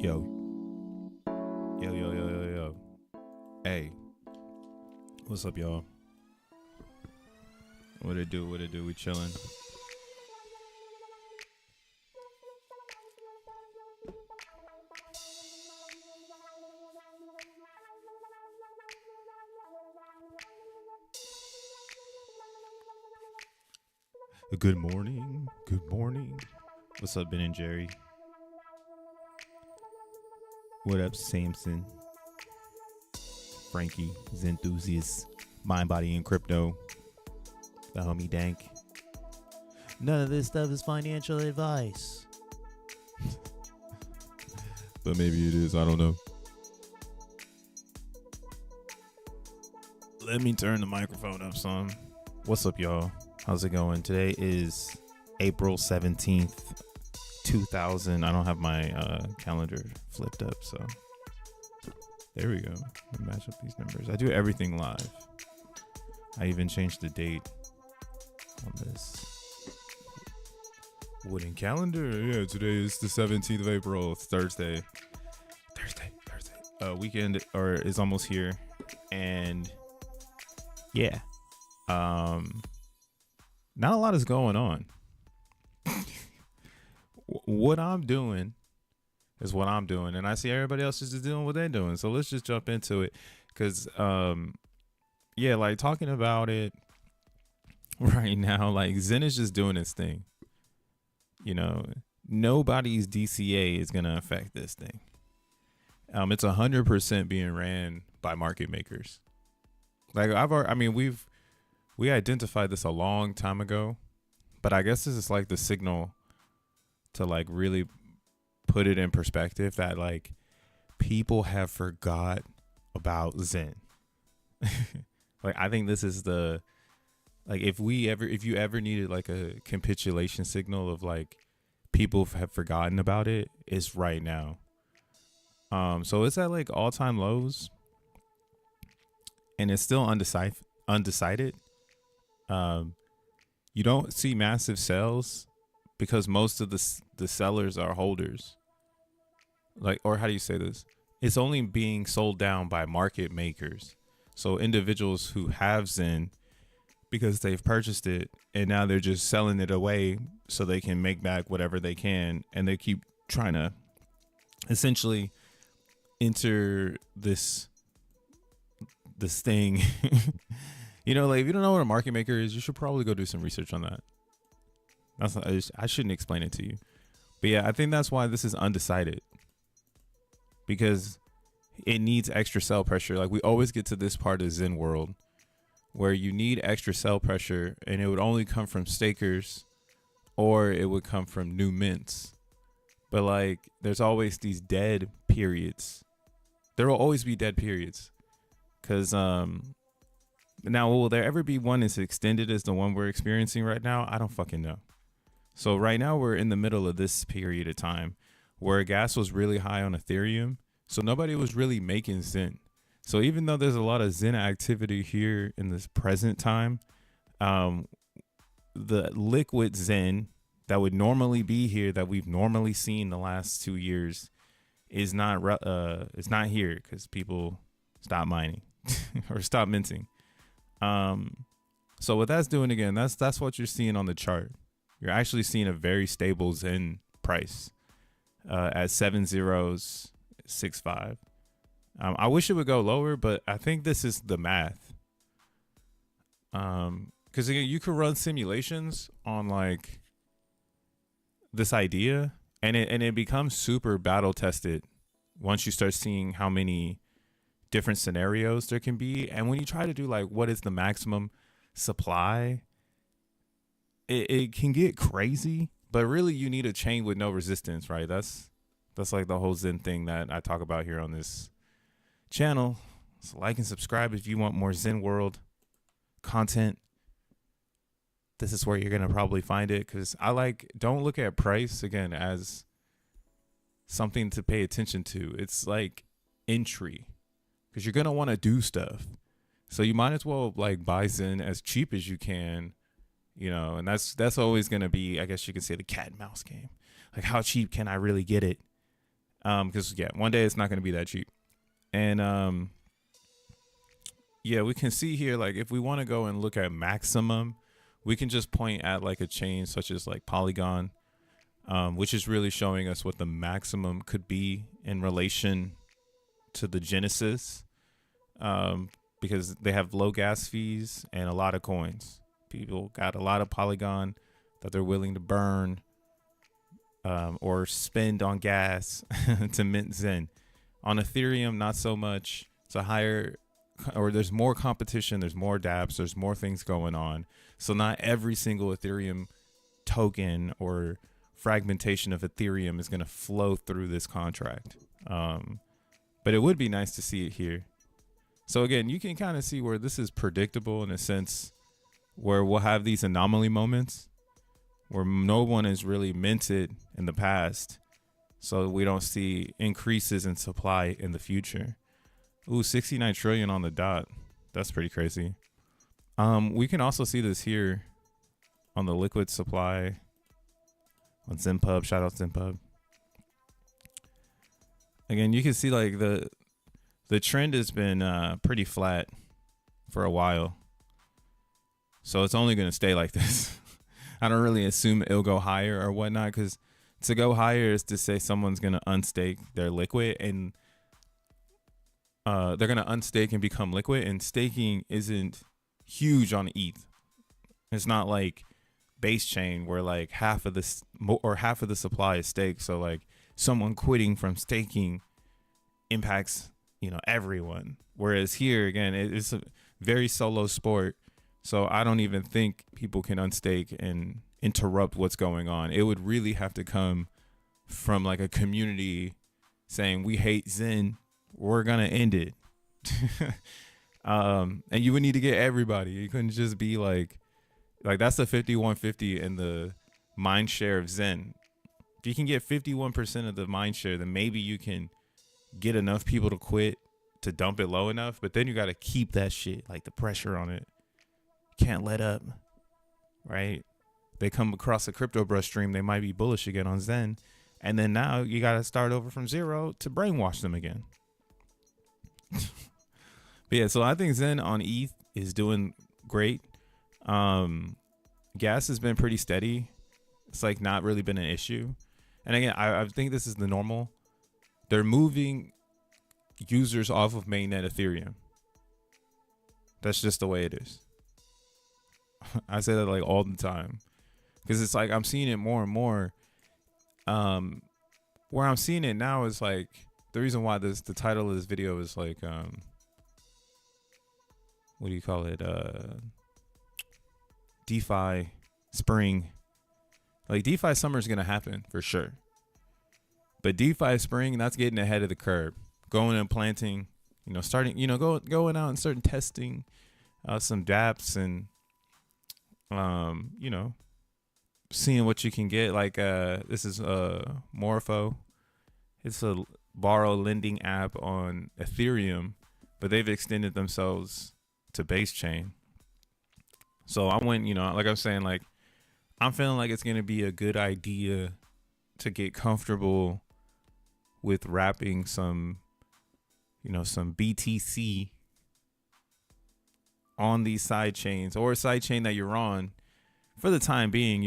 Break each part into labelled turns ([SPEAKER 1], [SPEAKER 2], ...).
[SPEAKER 1] Yo, yo. Hey, what's up, y'all? What it do? We chilling. Good morning. What's up, Ben and Jerry? What up, Samson? Frankie, Zenthusiast, Mind, Body, and Crypto. The homie Dank. None of this stuff is financial advice. But maybe it is, I don't know. Let me turn the microphone up some. What's up, y'all? How's it going? Today is April 17th, 2000. I don't have my calendar flipped up, so there we go. Match up these numbers. I do everything live. I even changed the date on this wooden calendar. Yeah, today is the 17th of April. It's Thursday. Weekend is almost here, and yeah, not a lot is going on. What I'm doing is what I'm doing, and I see everybody else is just doing what they're doing. So let's just jump into it, because yeah, like talking about it right now, like Zen is just doing its thing. You know, nobody's DCA is gonna affect this thing. It's 100% being ran by market makers. Like we identified this a long time ago, but I guess this is like the signal to like really put it in perspective that like people have forgot about Zen. Like I think this is the, like if you ever needed like a capitulation signal of like people have forgotten about it, it's right now. So it's at like all-time lows, and it's still undecided. You don't see massive sales because most of the sellers are holders. Like, or how do you say this? It's only being sold down by market makers. So individuals who have Zen because they've purchased it and now they're just selling it away so they can make back whatever they can, and they keep trying to essentially enter this thing. You know, like if you don't know what a market maker is, you should probably go do some research on that. I shouldn't explain it to you, but yeah, I think that's why this is undecided, because it needs extra sell pressure. Like we always get to this part of Zen world where you need extra sell pressure, and it would only come from stakers or it would come from new mints. But like there's always these dead periods. There will always be dead periods, because now will there ever be one as extended as the one we're experiencing right now? I don't fucking know. So right now we're in the middle of this period of time where gas was really high on Ethereum, so nobody was really making Zen. So even though there's a lot of Zen activity here in this present time, the liquid Zen that would normally be here, that we've normally seen the last 2 years, is not it's not here because people stop mining or stop minting. So what that's doing, again, that's what you're seeing on the chart. You're actually seeing a very stable Zen price at 7065. I wish it would go lower, but I think this is the math. Because again, you could run simulations on like this idea, and it becomes super battle tested once you start seeing how many different scenarios there can be. And when you try to do like what is the maximum supply, it can get crazy, but really you need a chain with no resistance, right? That's like the whole Zen thing that I talk about here on this channel. So like and subscribe if you want more Zen world content. This is where you're gonna probably find it, because don't look at price again as something to pay attention to. It's like entry, because you're gonna want to do stuff, so you might as well like buy Zen as cheap as you can, you know. And that's always gonna be, I guess you could say, the cat and mouse game. Like how cheap can I really get it? Because yeah, one day it's not going to be that cheap. And yeah, we can see here, like if we want to go and look at maximum, we can just point at like a chain such as like Polygon, which is really showing us what the maximum could be in relation to the Genesis, because they have low gas fees and a lot of coins. People got a lot of Polygon that they're willing to burn or spend on gas to mint Zen. On Ethereum, not so much. It's a higher, or there's more competition, there's more dApps, there's more things going on. So not every single Ethereum token or fragmentation of Ethereum is going to flow through this contract. But it would be nice to see it here. So again, you can kind of see where this is predictable in a sense where we'll have these anomaly moments where no one has really minted in the past. So we don't see increases in supply in the future. Ooh, 69 trillion on the dot. That's pretty crazy. We can also see this here on the liquid supply on XenPub. Shout out XenPub. Again, you can see like the trend has been pretty flat for a while. So it's only going to stay like this. I don't really assume it'll go higher or whatnot, because to go higher is to say someone's going to unstake their liquid, and they're going to unstake and become liquid, and staking isn't huge on ETH. It's not like base chain where like half of the supply is staked. So like someone quitting from staking impacts, everyone. Whereas here, again, it's a very solo sport. So I don't even think people can unstake and interrupt what's going on. It would really have to come from like a community saying, we hate Zen, we're going to end it. And you would need to get everybody. You couldn't just be like that's the 5150 in the mind share of Zen. If you can get 51% of the mind share, then maybe you can get enough people to quit to dump it low enough. But then you got to keep that shit, like the pressure on it. Can't let up, right? They come across a crypto brush stream, they might be bullish again on Zen. And then now you got to start over from zero to brainwash them again. But yeah, so I think Zen on ETH is doing great. Gas has been pretty steady. It's like not really been an issue. And again, I think this is the normal. They're moving users off of mainnet Ethereum. That's just the way it is. I say that like all the time, because it's like I'm seeing it more and more. Where I'm seeing it now is like the reason why the title of this video is like what do you call it? DeFi Spring. Like DeFi summer is gonna happen for sure, but DeFi Spring, that's getting ahead of the curve. Going and planting, starting, going out and starting testing some dApps and seeing what you can get. Like this is Morpho. It's a borrow lending app on Ethereum, but they've extended themselves to base chain. So I went, like I'm saying, like I'm feeling like it's gonna be a good idea to get comfortable with wrapping some BTC on these side chains, or a side chain that you're on for the time being,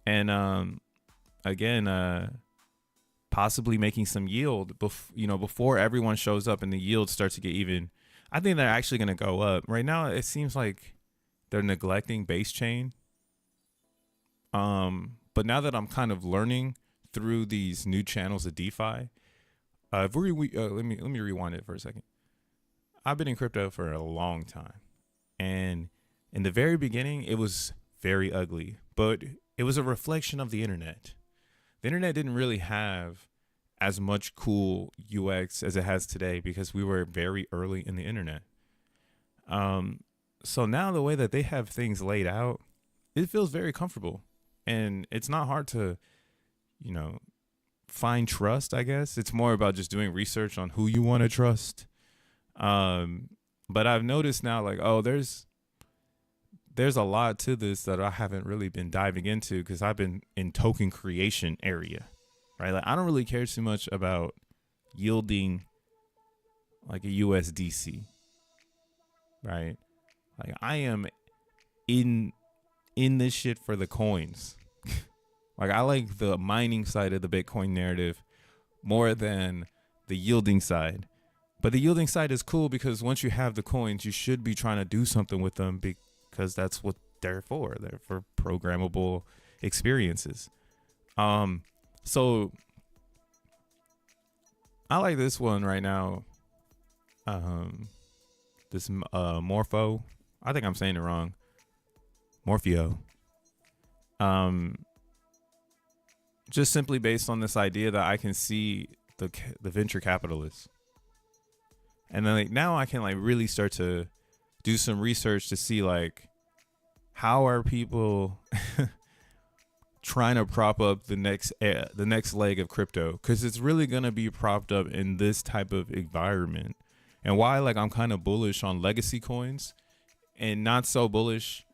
[SPEAKER 1] and again, possibly making some yield before everyone shows up and the yield starts to get even. I think they're actually going to go up. Right now it seems like they're neglecting base chain, but now that I'm kind of learning through these new channels of DeFi, let me rewind it for a second. I've been in crypto for a long time, and in the very beginning, it was very ugly, but it was a reflection of the internet. The internet didn't really have as much cool UX as it has today because we were very early in the internet. So now the way that they have things laid out, it feels very comfortable, and it's not hard to, find trust, I guess. It's more about just doing research on who you want to trust. But I've noticed now, like, there's a lot to this that I haven't really been diving into because I've been in token creation area. right? Like I don't really care too much about yielding like a USDC, right? Like I am in this shit for the coins. Like I like the mining side of the Bitcoin narrative more than the yielding side. But the yielding side is cool because once you have the coins, you should be trying to do something with them because that's what they're for. They're for programmable experiences. So I like this one right now. This Morpho. I think I'm saying it wrong. Morpheo. Just simply based on this idea that I can see the venture capitalists. And then like now I can like really start to do some research to see like how are people trying to prop up the next leg of crypto, because it's really going to be propped up in this type of environment. And why like I'm kind of bullish on legacy coins and not so bullish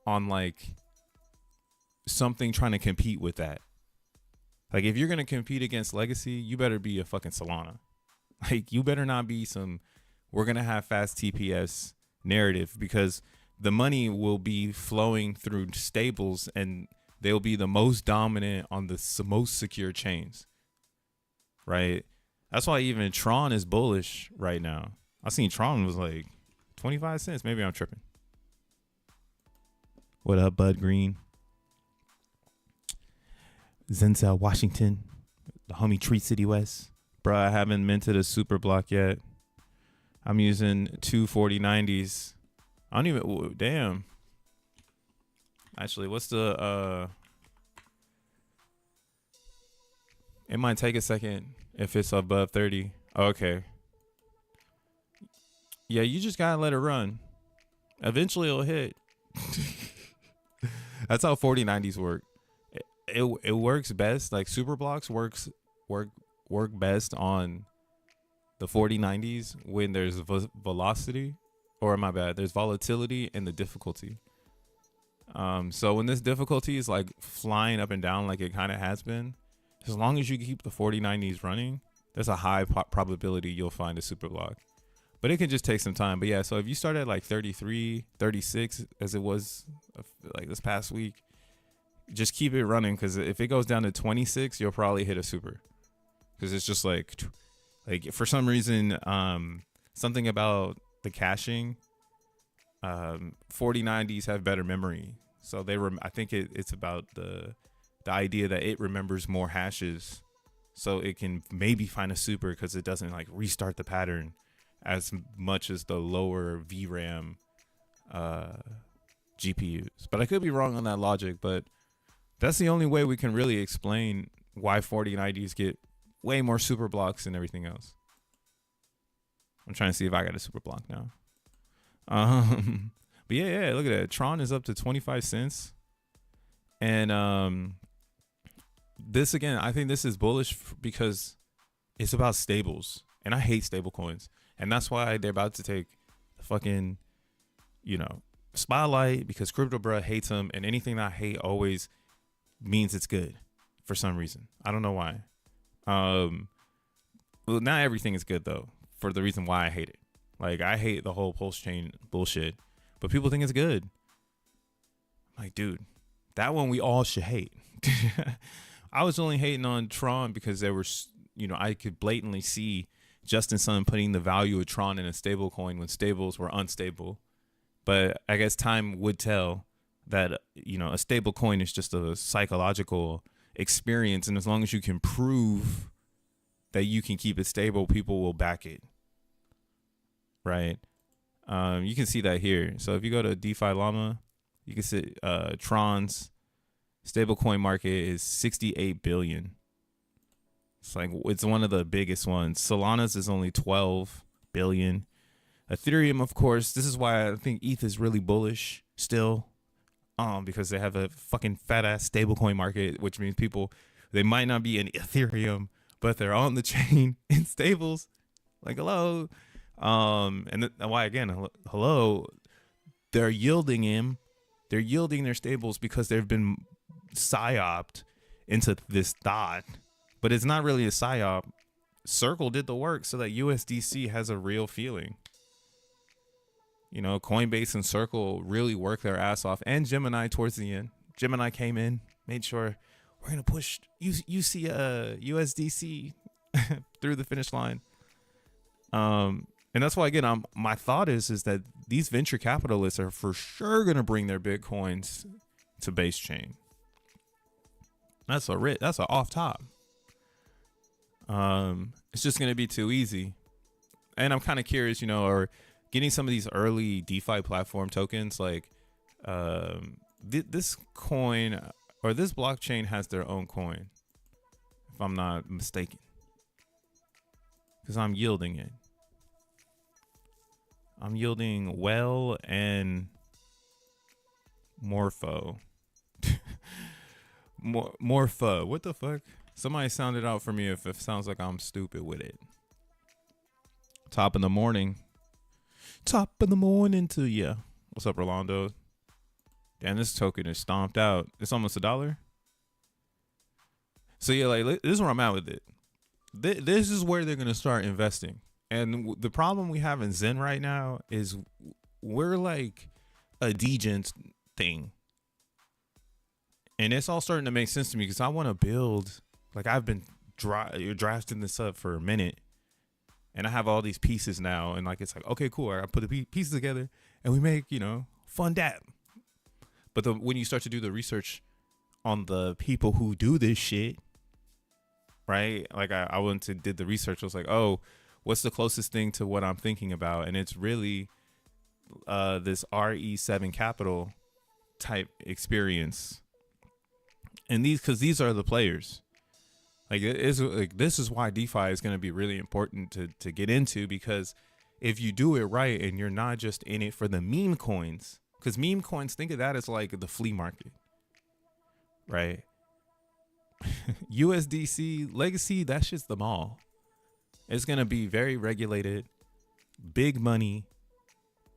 [SPEAKER 1] on like something trying to compete with that. Like if you're going to compete against legacy, you better be a fucking Solana. Like you better not be some we're going to have fast TPS narrative, because the money will be flowing through stables and they'll be the most dominant on the most secure chains. Right? That's why even Tron is bullish right now. I seen Tron was like 25 cents. Maybe I'm tripping. What up, Bud Green? Zenzel Washington, the homie Treat City West. Bro, I haven't minted a super block yet. I'm using two 4090s. I don't even, damn. Actually, what's the, it might take a second if it's above 30. Oh, okay. Yeah, you just gotta let it run. Eventually it'll hit. That's how 4090s work. It works best. Like super blocks work best on the 4090s when there's velocity, or my bad, there's volatility in the difficulty. So when this difficulty is like flying up and down like it kind of has been, as long as you keep the 4090s running, there's a high probability you'll find a super block. But it can just take some time. But yeah, so if you start at like 33, 36, as it was like this past week, just keep it running, because if it goes down to 26, you'll probably hit a super. Because it's just like for some reason, something about the caching, 4090s have better memory. So I think it's about the idea that it remembers more hashes, so it can maybe find a super because it doesn't like restart the pattern as much as the lower VRAM GPUs. But I could be wrong on that logic, but that's the only way we can really explain why 4090s get way more super blocks than everything else. I'm trying to see if I got a super block now. But yeah, look at that. Tron is up to 25 cents. And this again, I think this is bullish because it's about stables. And I hate stable coins. And that's why they're about to take the fucking, spotlight, because Crypto Bruh hates them. And anything that I hate always means it's good for some reason. I don't know why. Well, not everything is good though, for the reason why I hate it. Like I hate the whole pulse chain bullshit, but people think it's good. I'm like, dude, that one we all should hate. I was only hating on Tron because there were, I could blatantly see Justin Sun putting the value of Tron in a stable coin when stables were unstable. But I guess time would tell that, a stable coin is just a psychological experience. And as long as you can prove that you can keep it stable, people will back it. Right. You can see that here. So if you go to DeFi Llama, you can see Tron's stablecoin market is 68 billion. It's one of the biggest ones. Solana's is only 12 billion. Ethereum, of course, this is why I think ETH is really bullish still. Because they have a fucking fat ass stablecoin market, which means they might not be in Ethereum, but they're on the chain in stables. Like, hello. And why again, hello, they're yielding their stables because they've been psyoped into this thought but it's not really a psyop. Circle did the work so that USDC has a real feeling. You know, Coinbase and Circle really worked their ass off, and Gemini towards the end. Gemini came in, made sure we're gonna push USDC through the finish line. And that's why, again, my thought is that these venture capitalists are for sure gonna bring their Bitcoins to base chain. That's an off top. It's just gonna be too easy, and I'm kind of curious, you know, or getting some of these early DeFi platform tokens, like this coin or this blockchain has their own coin, if I'm not mistaken, because I'm yielding it. I'm yielding Well and Morpho. Morpho. What the fuck? Somebody sound it out for me if it sounds like I'm stupid with it. Top in the morning. Top of the morning to ya. What's up, Rolando? Damn, this token is stomped out. It's almost $1. So yeah, like this is where I'm at with it. This is where they're gonna start investing. And the problem we have in Zen right now is we're like a degen thing. And it's all starting to make sense to me because I want to build, like I've been drafting this up for a minute. And I have all these pieces now. And like, it's like, okay, cool. I put the pieces together and we make, you know, fun dap. But when you start to do the research on the people who do this shit, right? Like I went to did the research. I was like, oh, what's the closest thing to what I'm thinking about? And it's really this RE7 Capital type experience. And these are the players. Like this is why DeFi is going to be really important to get into, because if you do it right and you're not just in it for the meme coins, because meme coins, think of that as like the flea market, right? USDC legacy, that's just the mall. It's going to be very regulated, big money.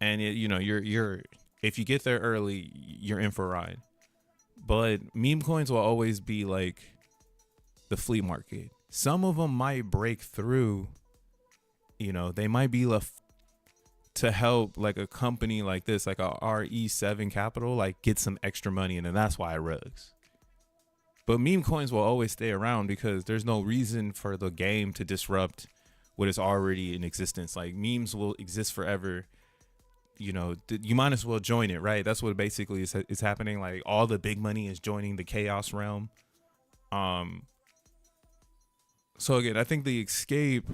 [SPEAKER 1] And you're if you get there early, you're in for a ride. But meme coins will always be like the flea market. Some of them might break through, you know, they might be left to help like a company like this, like a RE7 Capital, like get some extra money. And then that's why it rugs. But meme coins will always stay around because there's no reason for the game to disrupt what is already in existence. Like memes will exist forever. You know, you might as well join it, right? That's what basically is happening. Like all the big money is joining the chaos realm. So again, I think the escape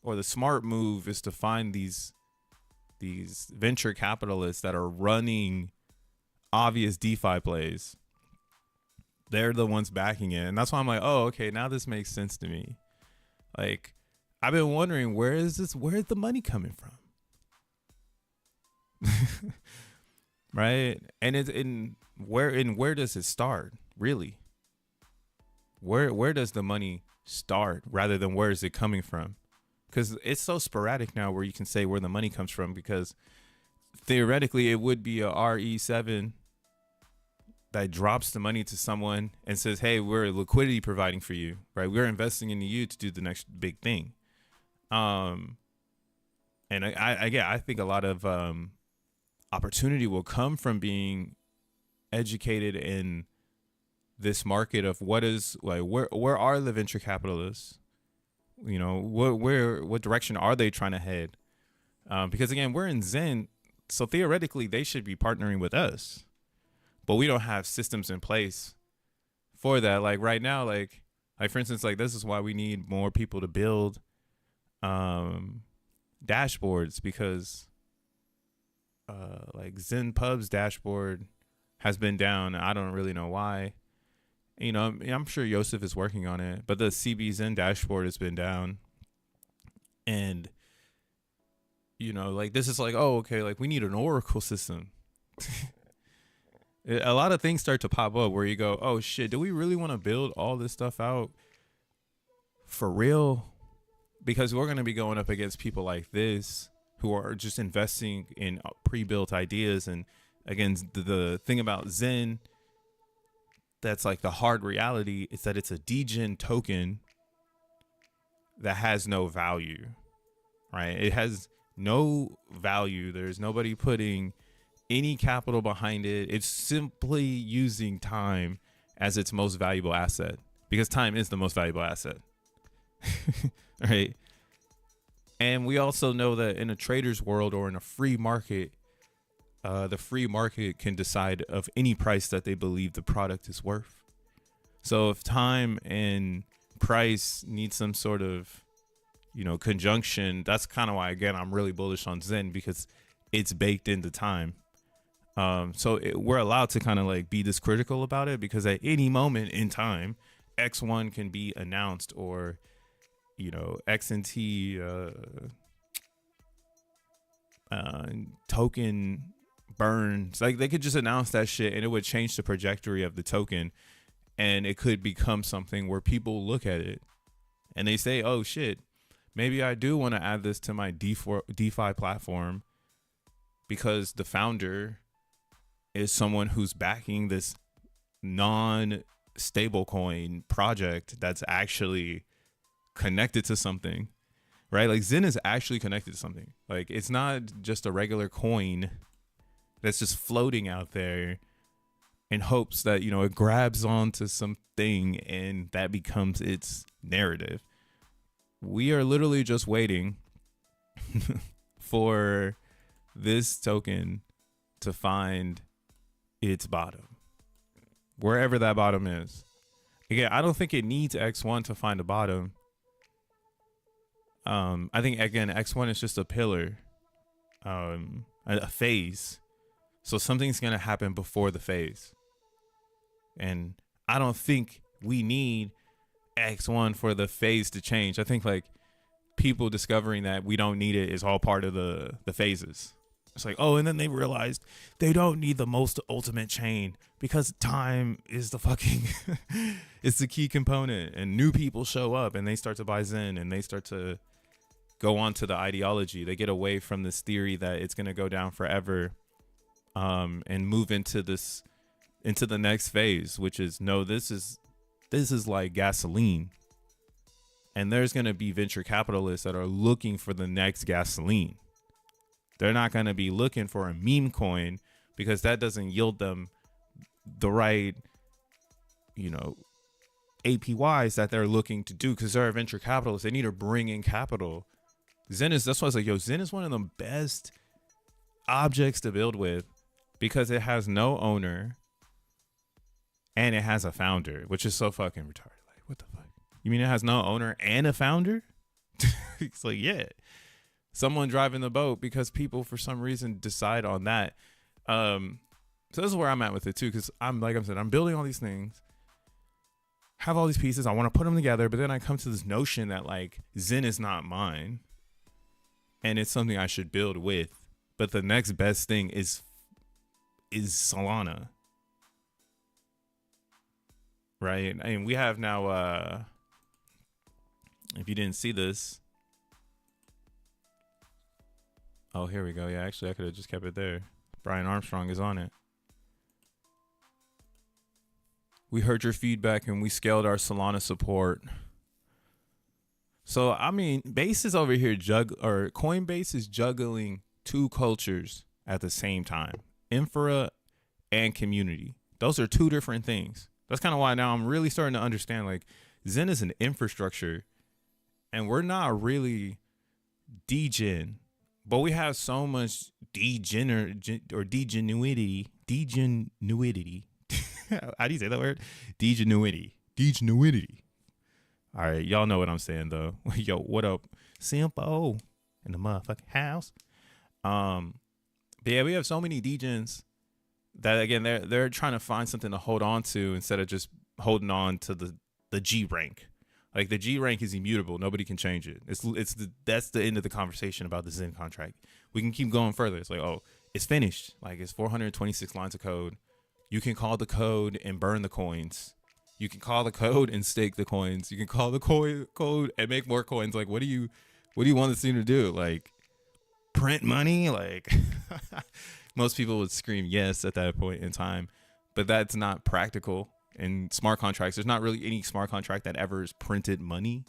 [SPEAKER 1] or the smart move is to find these venture capitalists that are running obvious DeFi plays. They're the ones backing it. And that's why I'm like, oh, okay, now this makes sense to me. Like, I've been wondering, where's the money coming from? Right? And where does it start, really? Where does the money start rather than where is it coming from? Because it's so sporadic now where you can say where the money comes from, because theoretically it would be a RE7 that drops the money to someone and says, hey, we're liquidity providing for you, right? We're investing in you to do the next big thing. And I think a lot of opportunity will come from being educated in this market of what is like, where are the venture capitalists? You know, what direction are they trying to head? Because again, we're in Zen, so theoretically they should be partnering with us. But we don't have systems in place for that. Like right now, like for instance, like this is why we need more people to build dashboards, because like XENPub's dashboard has been down. I don't really know why. You know, I'm sure Yosef is working on it, but the CB Zen dashboard has been down. And, you know, like this is like, oh, okay, like we need an Oracle system. A lot of things start to pop up where you go, oh shit, do we really want to build all this stuff out for real? Because we're going to be going up against people like this who are just investing in pre-built ideas. And again, the thing about Zen that's like the hard reality is that it's a degen token that has no value, right? It has no value. There's nobody putting any capital behind it. It's simply using time as its most valuable asset, because time is the most valuable asset. Right? And we also know that in a trader's world or in a free market, the free market can decide of any price that they believe the product is worth. So if time and price need some sort of, conjunction, that's kind of why, again, I'm really bullish on Zen, because it's baked into time. We're allowed to kind of like be this critical about it, because at any moment in time, X1 can be announced, or XNT token burns. Like, they could just announce that shit and it would change the trajectory of the token, and it could become something where people look at it and they say, oh shit, maybe I do want to add this to my DeFi platform, because the founder is someone who's backing this non-stablecoin project that's actually connected to something, right? Like, Zen is actually connected to something. Like, it's not just a regular coin that's just floating out there in hopes that, it grabs onto something and that becomes its narrative. We are literally just waiting for this token to find its bottom, wherever that bottom is. Again, I don't think it needs X1 to find a bottom. I think, again, X1 is just a pillar, a phase. So something's going to happen before the phase. And I don't think we need X1 for the phase to change. I think like people discovering that we don't need it is all part of the phases. It's like, oh, and then they realized they don't need the most ultimate chain, because time is the fucking, it's the key component, and new people show up and they start to buy Zen and they start to go on to the ideology. They get away from this theory that it's going to go down forever, and move into the next phase, which is, no, this is like gasoline. And there's going to be venture capitalists that are looking for the next gasoline. They're not going to be looking for a meme coin, because that doesn't yield them the right, APYs that they're looking to do, because they're a venture capitalists. They need to bring in capital. That's why I was like, Zen is one of the best objects to build with, because it has no owner and it has a founder, which is so fucking retarded. Like, what the fuck? You mean it has no owner and a founder? It's like, yeah, someone driving the boat, because people for some reason decide on that. So this is where I'm at with it too, because I'm building all these things, have all these pieces, I want to put them together, but then I come to this notion that like Zen is not mine and it's something I should build with, but the next best thing is Solana, right? And we have now, if you didn't see this, oh, here we go. Yeah, actually I could have just kept it there. Brian Armstrong is on it. We heard your feedback and we scaled our Solana support. So, I mean, Base is over here Coinbase is juggling two cultures at the same time. Infra and community. Those are two different things. That's kind of why now I'm really starting to understand, like, Zen is an infrastructure and we're not really degen, but we have so much degenuity. How do you say that word? Degenuity. All right, y'all know what I'm saying though. Yo, what up, Simpo in the motherfucking house? But yeah, we have so many degens that, again, they're trying to find something to hold on to instead of just holding on to the G rank. Like, the G rank is immutable. Nobody can change it. That's the end of the conversation about the Zen contract. We can keep going further. It's like, oh, it's finished. Like, it's 426 lines of code. You can call the code and burn the coins. You can call the code and stake the coins. You can call the code and make more coins. Like, what do you want this thing to do? Like, print money? Like, most people would scream yes at that point in time, but that's not practical. In smart contracts, there's not really any smart contract that ever has printed money.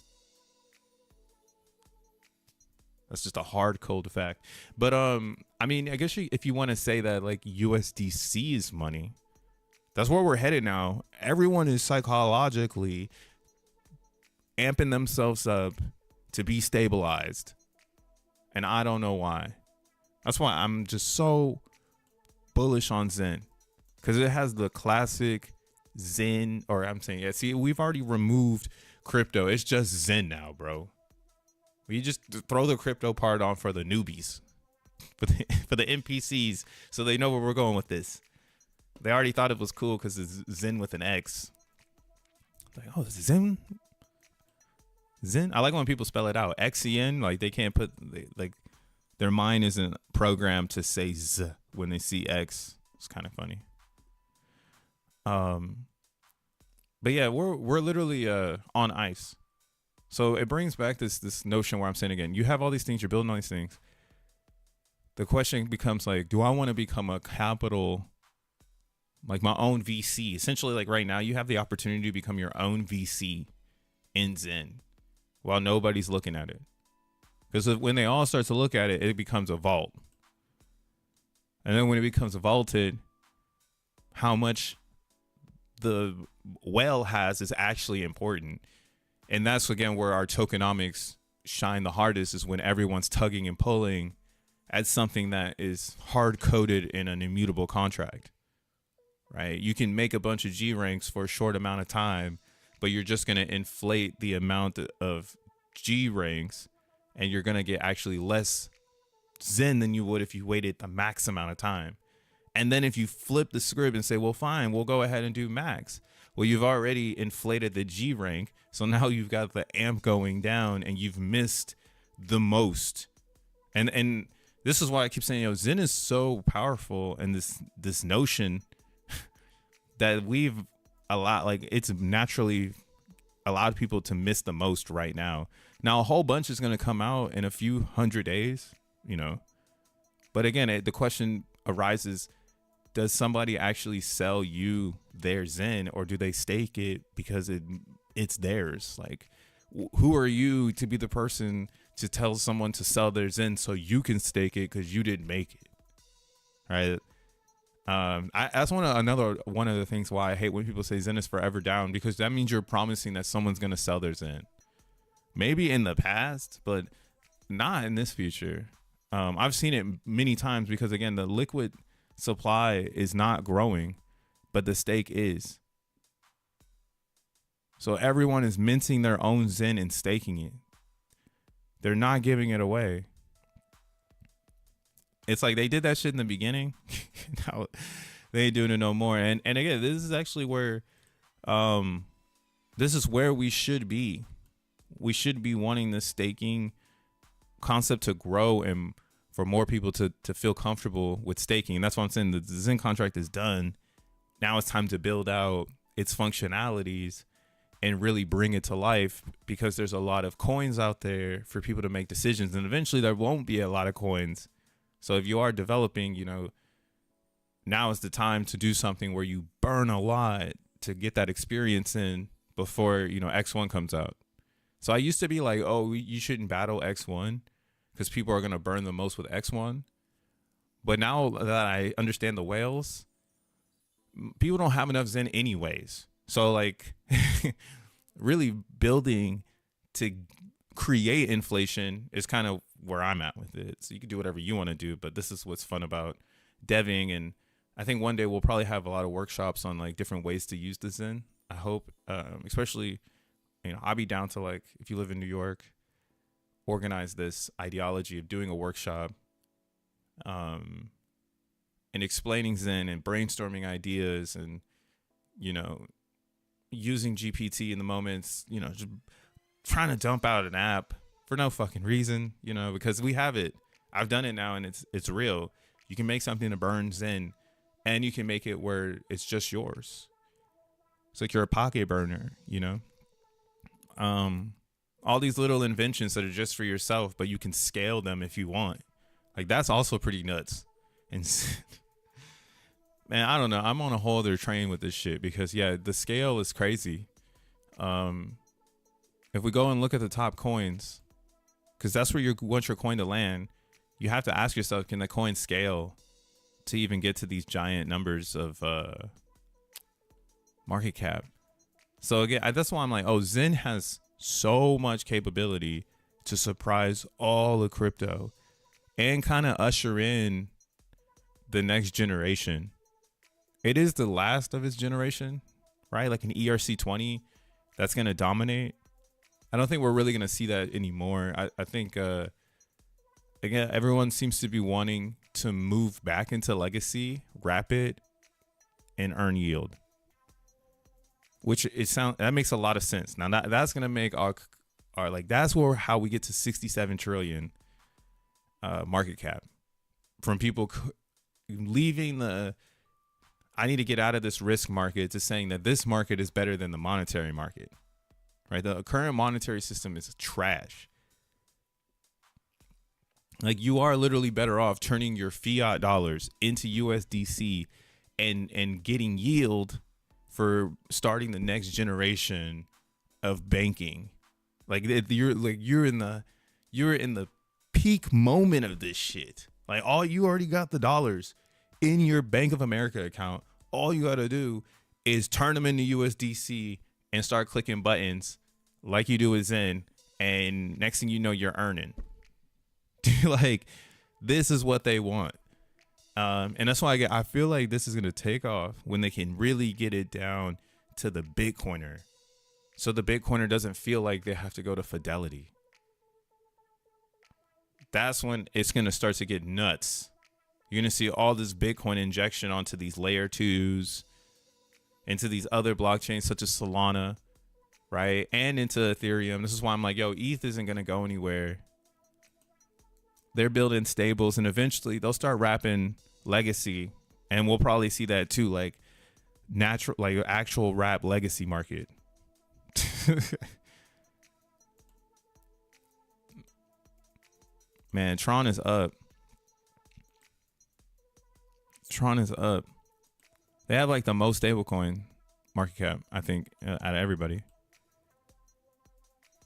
[SPEAKER 1] That's just a hard cold fact. But I mean, I guess if you want to say that like USDC is money, that's where we're headed now. Everyone is psychologically amping themselves up to be stabilized. And I don't know why. That's why I'm just so bullish on Zen. Because it has the classic Zen, or I'm saying, yeah, see, we've already removed crypto. It's just Zen now, bro. We just throw the crypto part on for the newbies, for the NPCs, so they know where we're going with this. They already thought it was cool because it's Zen with an X. Like, oh, this is Zen. Zen. I like when people spell it out. XEN, like they can't put like their mind isn't programmed to say Z when they see X. It's kind of funny. But yeah, we're literally on ice. So it brings back this notion where I'm saying again, you have all these things, you're building all these things. The question becomes like, do I want to become a capital, like my own VC? Essentially, like right now, you have the opportunity to become your own VC in Zen while nobody's looking at it. Because when they all start to look at it, it becomes a vault. And then when it becomes vaulted, how much the whale has is actually important. And that's, again, where our tokenomics shine the hardest, is when everyone's tugging and pulling at something that is hard-coded in an immutable contract, right? You can make a bunch of G ranks for a short amount of time, but you're just going to inflate the amount of G ranks, and you're going to get actually less Zen than you would if you waited the max amount of time. And then if you flip the script and say, well, fine, we'll go ahead and do max. Well, you've already inflated the G rank. So now you've got the amp going down and you've missed the most. And this is why I keep saying, Zen is so powerful. And this notion that we've it's naturally allowed people to miss the most right now. Now, a whole bunch is going to come out in a few 100 days, But again, the question arises, does somebody actually sell you their Zen, or do they stake it because it's theirs? Like, who are you to be the person to tell someone to sell their Zen so you can stake it because you didn't make it? Right. That's one of the things why I hate when people say Zen is forever down, because that means you're promising that someone's going to sell their Zen. Maybe in the past, but not in this future. I've seen it many times because, again, the liquid supply is not growing, but the stake is. So everyone is minting their own Zen and staking it. They're not giving it away. It's like they did that shit in the beginning. Now they ain't doing it no more. And again, this is actually where this is where we should be. We should be wanting the staking concept to grow and for more people to feel comfortable with staking. And that's why I'm saying the Zen contract is done. Now it's time to build out its functionalities and really bring it to life, because there's a lot of coins out there for people to make decisions. And eventually there won't be a lot of coins. So if you are developing, now is the time to do something where you burn a lot to get that experience in before, X1 comes out. So I used to be like, oh, you shouldn't battle X1 because people are going to burn the most with X1. But now that I understand the whales, people don't have enough Zen anyways. So like really building to create inflation is kind of where I'm at with it. So you can do whatever you want to do, but this is what's fun about deving. And I think one day we'll probably have a lot of workshops on like different ways to use the Zen. I hope, especially, I'll be down to, like, if you live in New York, organize this ideology of doing a workshop and explaining Zen and brainstorming ideas and, using GPT in the moments, just trying to dump out an app for no fucking reason, because we have it. I've done it now and it's real. You can make something that burns in, and you can make it where it's just yours. It's like you're a pocket burner, all these little inventions that are just for yourself, but you can scale them if you want. Like, that's also pretty nuts. And man, I don't know. I'm on a whole other train with this shit because, yeah, the scale is crazy. If we go and look at the top coins, because that's where you want your coin to land. You have to ask yourself, can the coin scale to even get to these giant numbers of market cap? So again, that's why I'm like, oh, Zen has so much capability to surprise all of crypto and kind of usher in the next generation. It is the last of its generation, right? Like an ERC20 that's going to dominate. I don't think we're really going to see that anymore. I think, again, everyone seems to be wanting to move back into legacy, rapid, and earn yield. Which that makes a lot of sense. Now that's gonna make our like that's how we get to 67 trillion market cap from people leaving the I need to get out of this risk market to saying that this market is better than the monetary market, right? The current monetary system is trash. Like you are literally better off turning your fiat dollars into USDC and getting yield for starting the next generation of banking. Like you're in the peak moment of this shit. Like you already got the dollars in your Bank of America account. All you got to do is turn them into USDC and start clicking buttons like you do with Zen. And next thing you know, you're earning. Like this is what they want. And that's why I feel like this is going to take off when they can really get it down to the Bitcoiner. So the Bitcoiner doesn't feel like they have to go to Fidelity. That's when it's going to start to get nuts. You're going to see all this Bitcoin injection onto these layer 2s, into these other blockchains such as Solana, right? And into Ethereum. This is why I'm like, yo, ETH isn't going to go anywhere. They're building stables and eventually they'll start wrapping legacy. And we'll probably see that too, like natural, like actual wrap legacy market. Man, Tron is up. Tron is up. They have like the most stablecoin market cap, I think, out of everybody.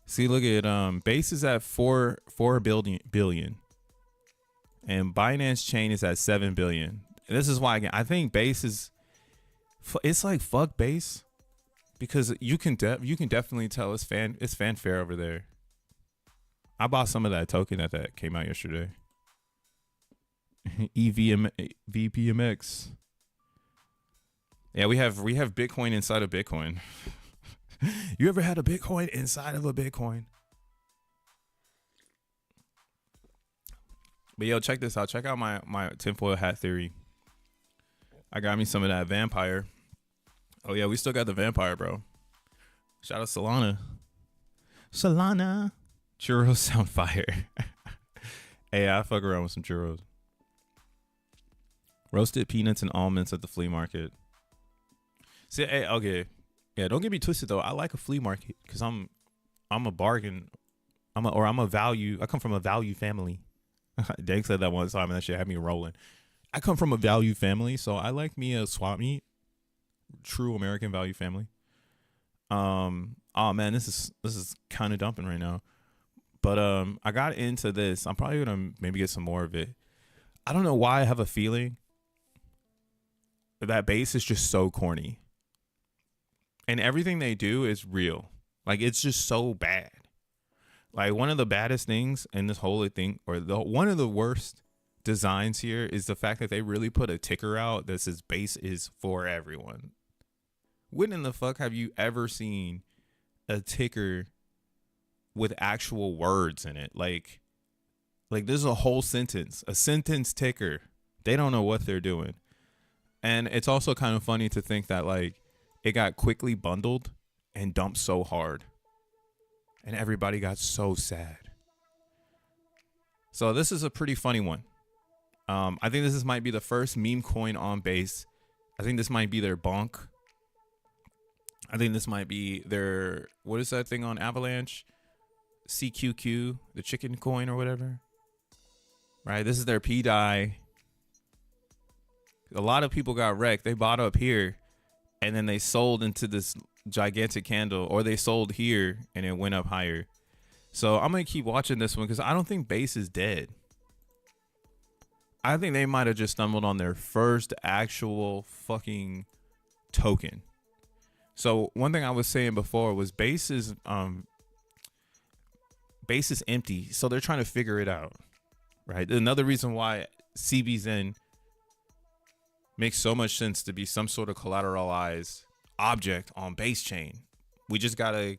[SPEAKER 1] See, look at Base is at 4 billion. And Binance Chain is at 7 billion. And this is why again, I think Base is it's like fuck Base because you can definitely tell it's fanfare over there. I bought some of that token that came out yesterday. VPMX. Yeah, we have Bitcoin inside of Bitcoin. You ever had a Bitcoin inside of a Bitcoin? But yo, check this out. Check out my tinfoil hat theory. I got me some of that vampire. Oh yeah, we still got the vampire, bro. Shout out Solana. Solana. Churros sound fire. Hey, I fuck around with some churros. Roasted peanuts and almonds at the flea market. See, hey, okay. Yeah, don't get me twisted though. I like a flea market because I'm a bargain. I'm a value. I come from a value family. Dank said that one time and that shit had me rolling. I come from a value family, so I like me a swap meet. True American value family. Oh man, this is kind of dumping right now. But I got into this. I'm probably gonna maybe get some more of it. I don't know why I have a feeling that Base is just so corny. And everything they do is real. Like it's just so bad. Like one of the baddest things in this whole thing, or one of the worst designs here is the fact that they really put a ticker out that says Base is for everyone. When in the fuck have you ever seen a ticker with actual words in it? Like there's a whole sentence, a sentence ticker. They don't know what they're doing. And it's also kind of funny to think that like it got quickly bundled and dumped so hard. And everybody got so sad. So this is a pretty funny one. I think this might be the first meme coin on Base. I think this might be their bonk. I think this might be their, what is that thing on Avalanche? CQQ, the chicken coin or whatever. Right? This is their P-die. A lot of people got wrecked. They bought up here and then they sold into this gigantic candle, or they sold here and it went up higher. So I'm gonna keep watching this one because I don't think Base is dead. I think they might have just stumbled on their first actual fucking token. So one thing I was saying before was Base is empty, so they're trying to figure it out, right? Another reason why CBZN makes so much sense to be some sort of collateralized object on Base chain. We just gotta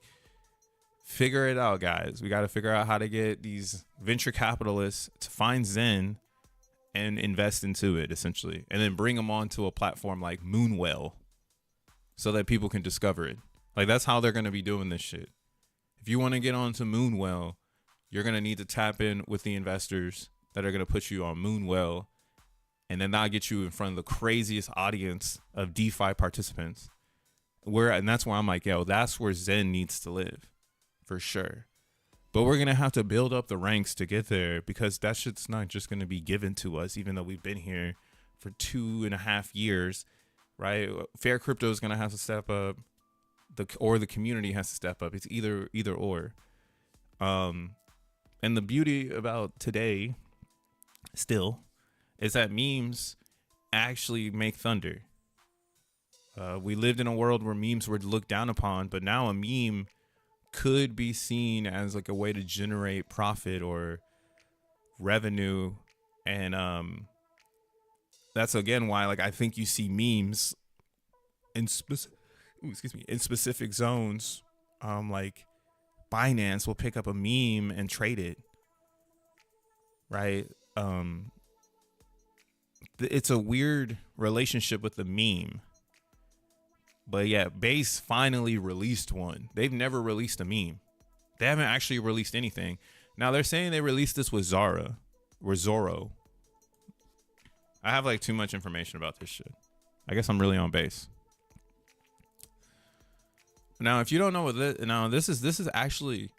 [SPEAKER 1] figure it out, guys. We gotta figure out how to get these venture capitalists to find Zen and invest into it, essentially, and then bring them onto a platform like Moonwell so that people can discover it. Like, that's how they're gonna be doing this shit. If you want to get onto Moonwell, you're going to need to tap in with the investors that are going to put you on Moonwell, and then that'll get you in front of the craziest audience of DeFi participants. And that's where I'm like, yo, that's where Zen needs to live for sure. But we're going to have to build up the ranks to get there, because that shit's not just going to be given to us, even though we've been here for 2.5 years, right? Fair Crypto is going to have to step up. The community has to step up. It's either or. And the beauty about today still is that memes actually make thunder. We lived in a world where memes were looked down upon, but now a meme could be seen as like a way to generate profit or revenue. And that's again why, like, I think you see memes in specific zones. Like Binance will pick up a meme and trade it, right? It's a weird relationship with the meme. But yeah, Base finally released one. They've never released a meme. They haven't actually released anything. Now they're saying they released this with Zara or Zorro. I have like too much information about this shit. I guess I'm really on Base. Now, if you don't know what this is actually,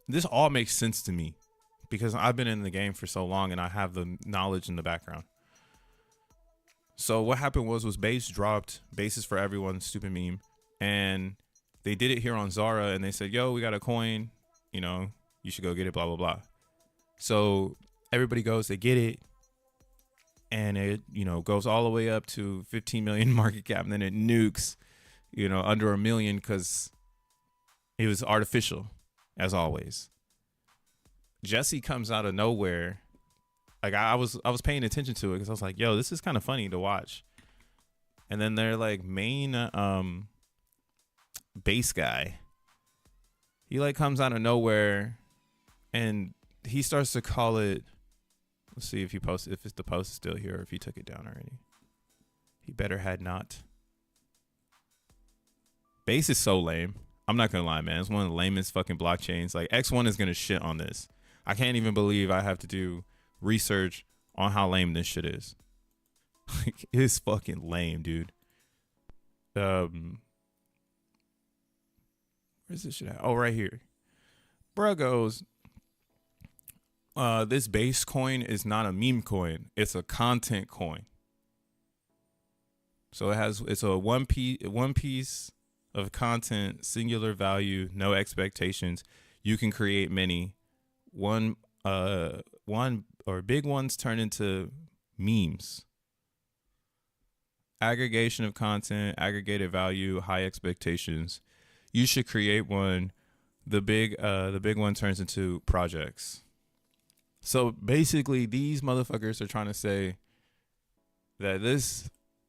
[SPEAKER 1] this all makes sense to me because I've been in the game for so long and I have the knowledge in the background. So what happened was Base dropped Base is for Everyone, stupid meme, and they did it here on Zara, and they said, yo, we got a coin, you know, you should go get it, blah, blah, blah. So everybody goes, they get it, and it, you know, goes all the way up to 15 million market cap, and then it nukes, you know, under 1 million because it was artificial, as always. Jesse comes out of nowhere. Like I was paying attention to it because I was like, yo, this is kind of funny to watch. And then their like main Base guy, he like comes out of nowhere and he starts to call it, let's see if the post is still here or if he took it down already. He better had not. Base is so lame. I'm not gonna lie, man. It's one of the lamest fucking blockchains. Like X1 is gonna shit on this. I can't even believe I have to do research on how lame this shit is. Like, it's fucking lame, dude. Where's this shit at? Oh, right here. Bruh goes, this Base coin is not a meme coin. It's a content coin. So it's a one piece of content, singular value, no expectations. You can create many. One or big ones turn into memes. Aggregation of content, aggregated value, high expectations. You should create one. The big one turns into projects. So basically, these motherfuckers are trying to say that this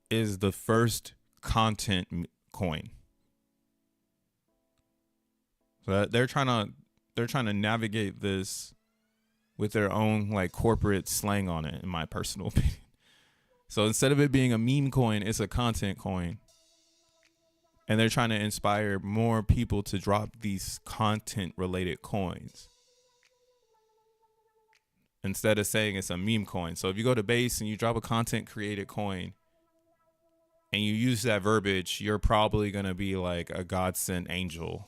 [SPEAKER 1] is the first content coin. So they're trying to navigate this with their own like corporate slang on it, in my personal opinion. So instead of it being a meme coin, it's a content coin. And they're trying to inspire more people to drop these content related coins instead of saying it's a meme coin. So if you go to Base and you drop a content created coin and you use that verbiage, you're probably going to be like a God sent angel.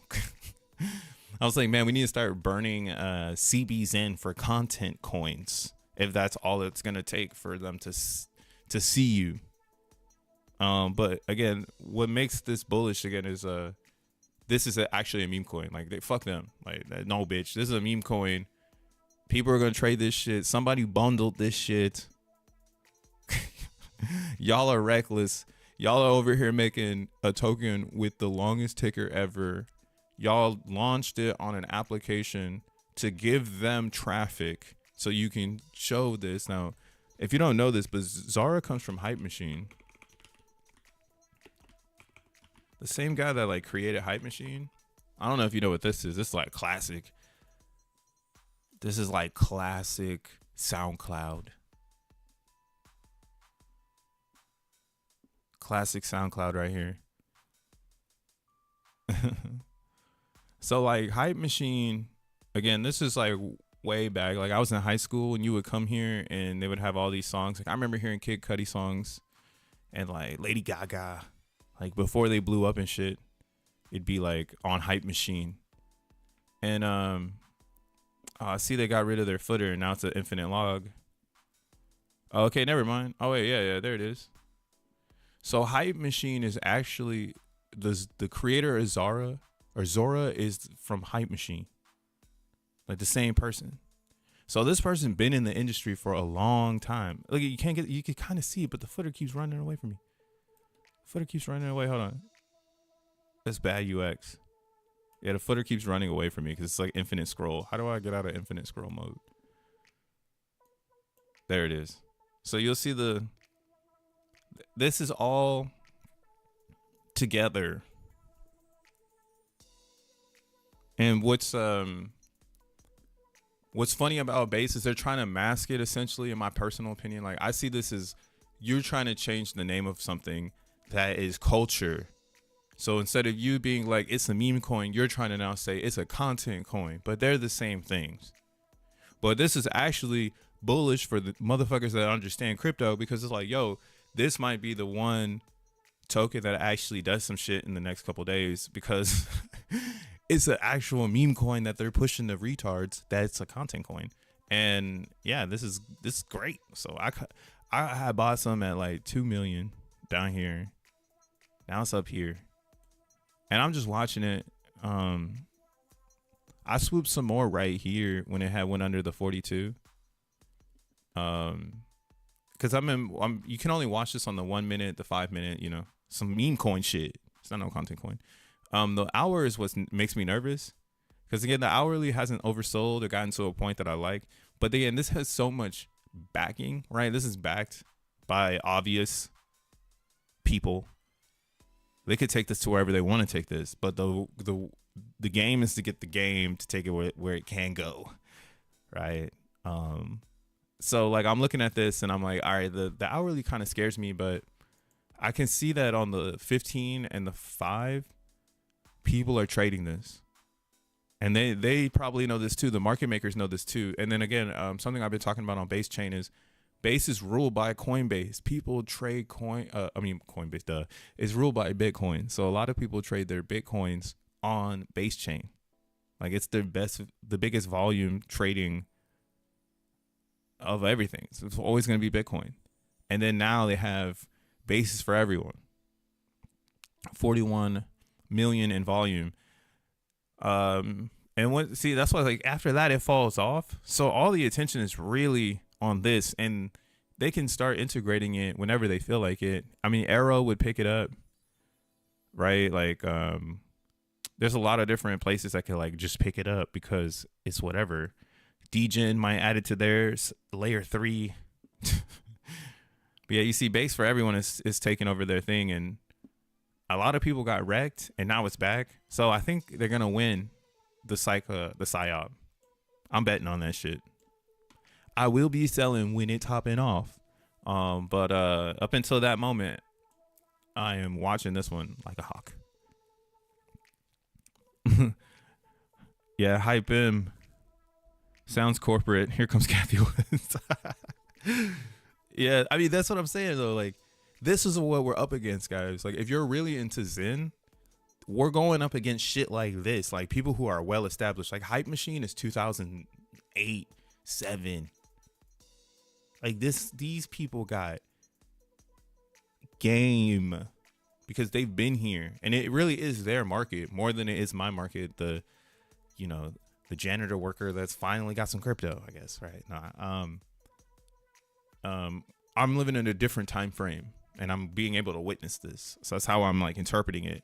[SPEAKER 1] I was like, man, we need to start burning CBZN for content coins if that's all it's going to take for them to see you. But again, what makes this bullish again is this is actually a meme coin. Like, fuck them. Like, no, bitch, this is a meme coin. People are gonna trade this shit. Somebody bundled this shit. Y'all are reckless. Y'all are over here making a token with the longest ticker ever. Y'all launched it on an application to give them traffic so you can show this. Now, if you don't know this, but Zara comes from Hype Machine. The same guy that like created Hype Machine. I don't know if you know what this is. This is like classic. This is like classic SoundCloud. Classic SoundCloud right here. So like Hype Machine, again, this is like way back. Like I was in high school and you would come here and they would have all these songs. Like I remember hearing Kid Cudi songs and like Lady Gaga. Like before they blew up and shit, it'd be like on Hype Machine. And I see they got rid of their footer and now it's an infinite log. Oh, okay, never mind. Oh wait, yeah, there it is. So Hype Machine is actually the creator of Zara, or Zora is from Hype Machine. Like the same person. So this person been in the industry for a long time. Like you can kind of see it, but the footer keeps running away from me. Footer keeps running away. Hold on. That's bad UX. Yeah, the footer keeps running away from me because it's like infinite scroll. How do I get out of infinite scroll mode? There it is. So you'll see this is all together. And what's funny about Base is they're trying to mask it essentially, in my personal opinion. Like I see this as you're trying to change the name of something that is culture. So instead of you being like, it's a meme coin, you're trying to now say it's a content coin, but they're the same things. But this is actually bullish for the motherfuckers that understand crypto because it's like, yo, this might be the one token that actually does some shit in the next couple days because it's an actual meme coin that they're pushing the retards that it's a content coin. And yeah, this is great. So I had bought some at like 2 million down here. Now it's up here. And I'm just watching it. I swooped some more right here when it had went under the 42. Because you can only watch this on the 1 minute, the 5 minute, you know, some meme coin shit. It's not no content coin. The hour is what makes me nervous. Because again, the hourly hasn't oversold or gotten to a point that I like. But again, this has so much backing, right? This is backed by obvious people. They could take this to wherever they want to take this, but the game is to get the game to take it where it can go, right? So like I'm looking at this and I'm like, all right, the hourly kind of scares me, but I can see that on the 15 and the 5, people are trading this, and they probably know this too. The market makers know this too. And then again, something I've been talking about on Base Chain is Base is ruled by Coinbase. People trade Coinbase is ruled by Bitcoin. So a lot of people trade their Bitcoins on Base Chain. Like it's the biggest volume trading of everything. So it's always going to be Bitcoin. And then now they have Bases for everyone. 41 million in volume. And that's why like after that it falls off. So all the attention is really on this, and they can start integrating it whenever they feel like it. I mean, Arrow would pick it up, right? Like there's a lot of different places that can like just pick it up because it's whatever. Degen might add it to theirs, layer 3. But yeah, you see Base for everyone is taking over their thing, and a lot of people got wrecked and now it's back. So I think they're gonna win the PSYOP. I'm betting on that shit. I will be selling when it's hopping off. But up until that moment, I am watching this one like a hawk. Yeah, Hype M. Sounds corporate. Here comes Kathy Woods. Yeah, I mean, that's what I'm saying, though. Like, this is what we're up against, guys. Like, if you're really into Zen, we're going up against shit like this. Like, people who are well established. Like, Hype Machine is 2008, 7. Like, these people got game because they've been here, and it really is their market more than it is my market. The janitor worker that's finally got some crypto, I guess, right? I'm living in a different time frame, and I'm being able to witness this. So that's how I'm like interpreting it.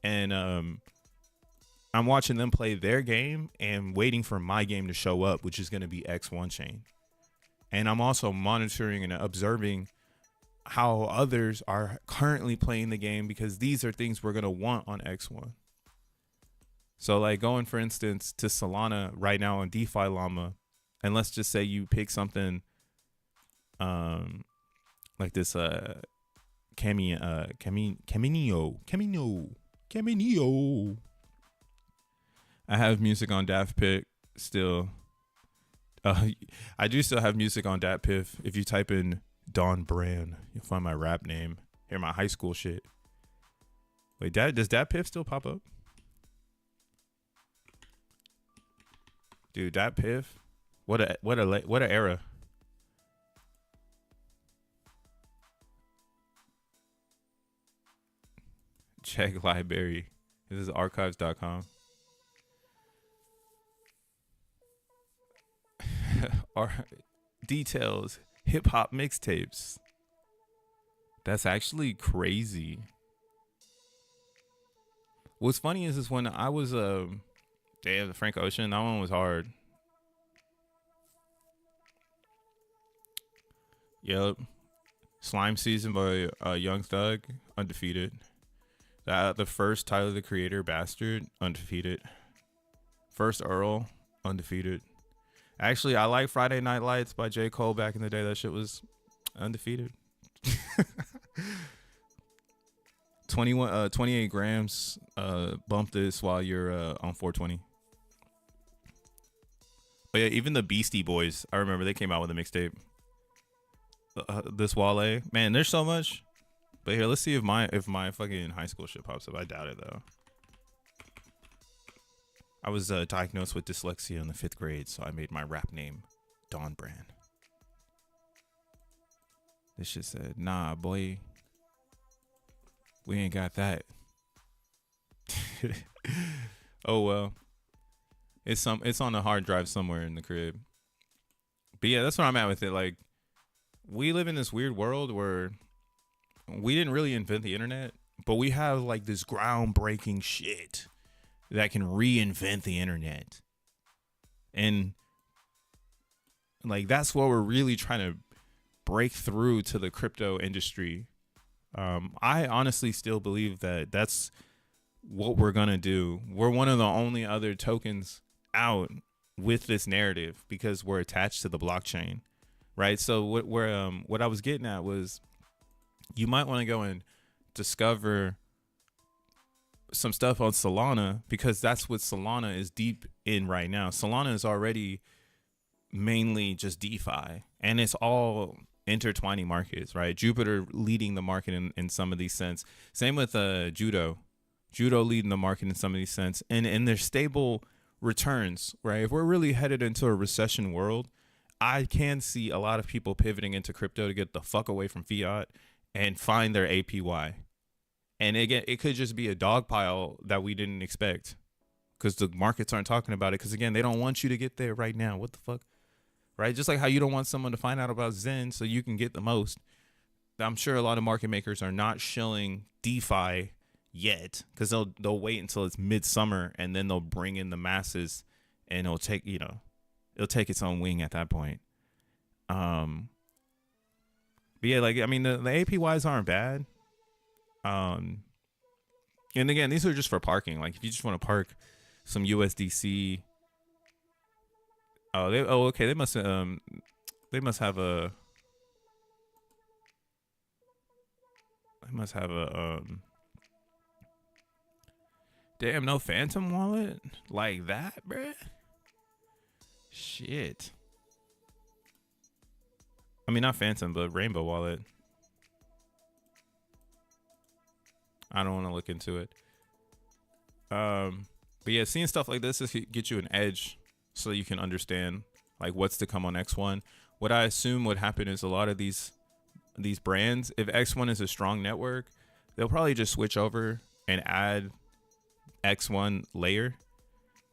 [SPEAKER 1] And I'm watching them play their game and waiting for my game to show up, which is going to be X1 chain. And I'm also monitoring and observing how others are currently playing the game, because these are things we're going to want on X1. So like going, for instance, to Solana right now on DeFi Llama, and let's just say you pick something like this Caminio. I have music on Daft Pick still. I do still have music on Dat Piff. If you type in Don Brand, you'll find my rap name. Hear my high school shit. Wait, does Dat Piff still pop up? Dude, Dat Piff. What a era. Check library. This is archives.com. Our details, hip hop mixtapes. That's actually crazy. What's funny is when I was the Frank Ocean, that one was hard. Yep. Slime Season by Young Thug, undefeated. The first Tyler the Creator, Bastard, undefeated. First Earl, undefeated. Actually, I like Friday Night Lights by J. Cole back in the day. That shit was undefeated. 28 grams. Bump this while you're on 420. But yeah, even the Beastie Boys, I remember they came out with a mixtape. This Wale, man, there's so much. But here, let's see if my fucking high school shit pops up. I doubt it though. I was diagnosed with dyslexia in the 5th grade, so I made my rap name Don Brand. This shit said, nah, boy, we ain't got that. Oh well, it's on a hard drive somewhere in the crib. But yeah, that's where I'm at with it. Like, we live in this weird world where we didn't really invent the internet, but we have like this groundbreaking shit that can reinvent the internet. And like, that's what we're really trying to break through to the crypto industry. I honestly still believe that that's what we're going to do. We're one of the only other tokens out with this narrative because we're attached to the blockchain, right? So what I was getting at was, you might want to go and discover some stuff on Solana, because that's what Solana is deep in right now. Solana is already mainly just DeFi, and it's all intertwining markets, right? Jupiter leading the market in some of these sense. Same with Judo leading the market in some of these sense, and their stable returns, right? If we're really headed into a recession world, I can see a lot of people pivoting into crypto to get the fuck away from fiat and find their APY. And again, it could just be a dog pile that we didn't expect because the markets aren't talking about it. Because again, they don't want you to get there right now. What the fuck? Right? Just like how you don't want someone to find out about Zen so you can get the most. I'm sure a lot of market makers are not shilling DeFi yet, because they'll wait until it's midsummer and then they'll bring in the masses, and it'll take its own wing at that point. But yeah, like, I mean, the APYs aren't bad. And again, these are just for parking. Like, if you just want to park some USDC. Okay. They must have a damn, no Phantom wallet like that, bruh. Shit. I mean, not Phantom, but Rainbow wallet. I don't want to look into it. But yeah, seeing stuff like this get you an edge so you can understand like what's to come on X1. What I assume would happen is a lot of these brands, if X1 is a strong network, they'll probably just switch over and add X1 layer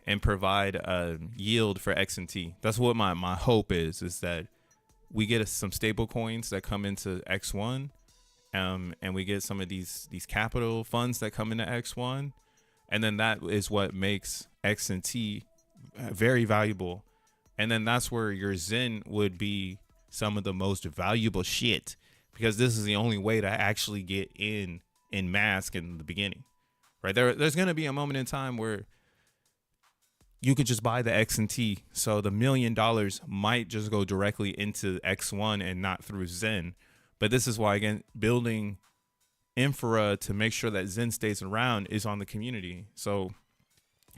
[SPEAKER 1] and provide a yield for XNT. That's what my hope is that we get some stable coins that come into X1, and we get some of these capital funds that come into X1, and then that is what makes XNT very valuable. And then that's where your Zen would be some of the most valuable shit, because this is the only way to actually get in mask in the beginning, right? There's going to be a moment in time where you could just buy the XNT. So the $1 million might just go directly into X1 and not through Zen. But this is why, again, building infra to make sure that Zen stays around is on the community. So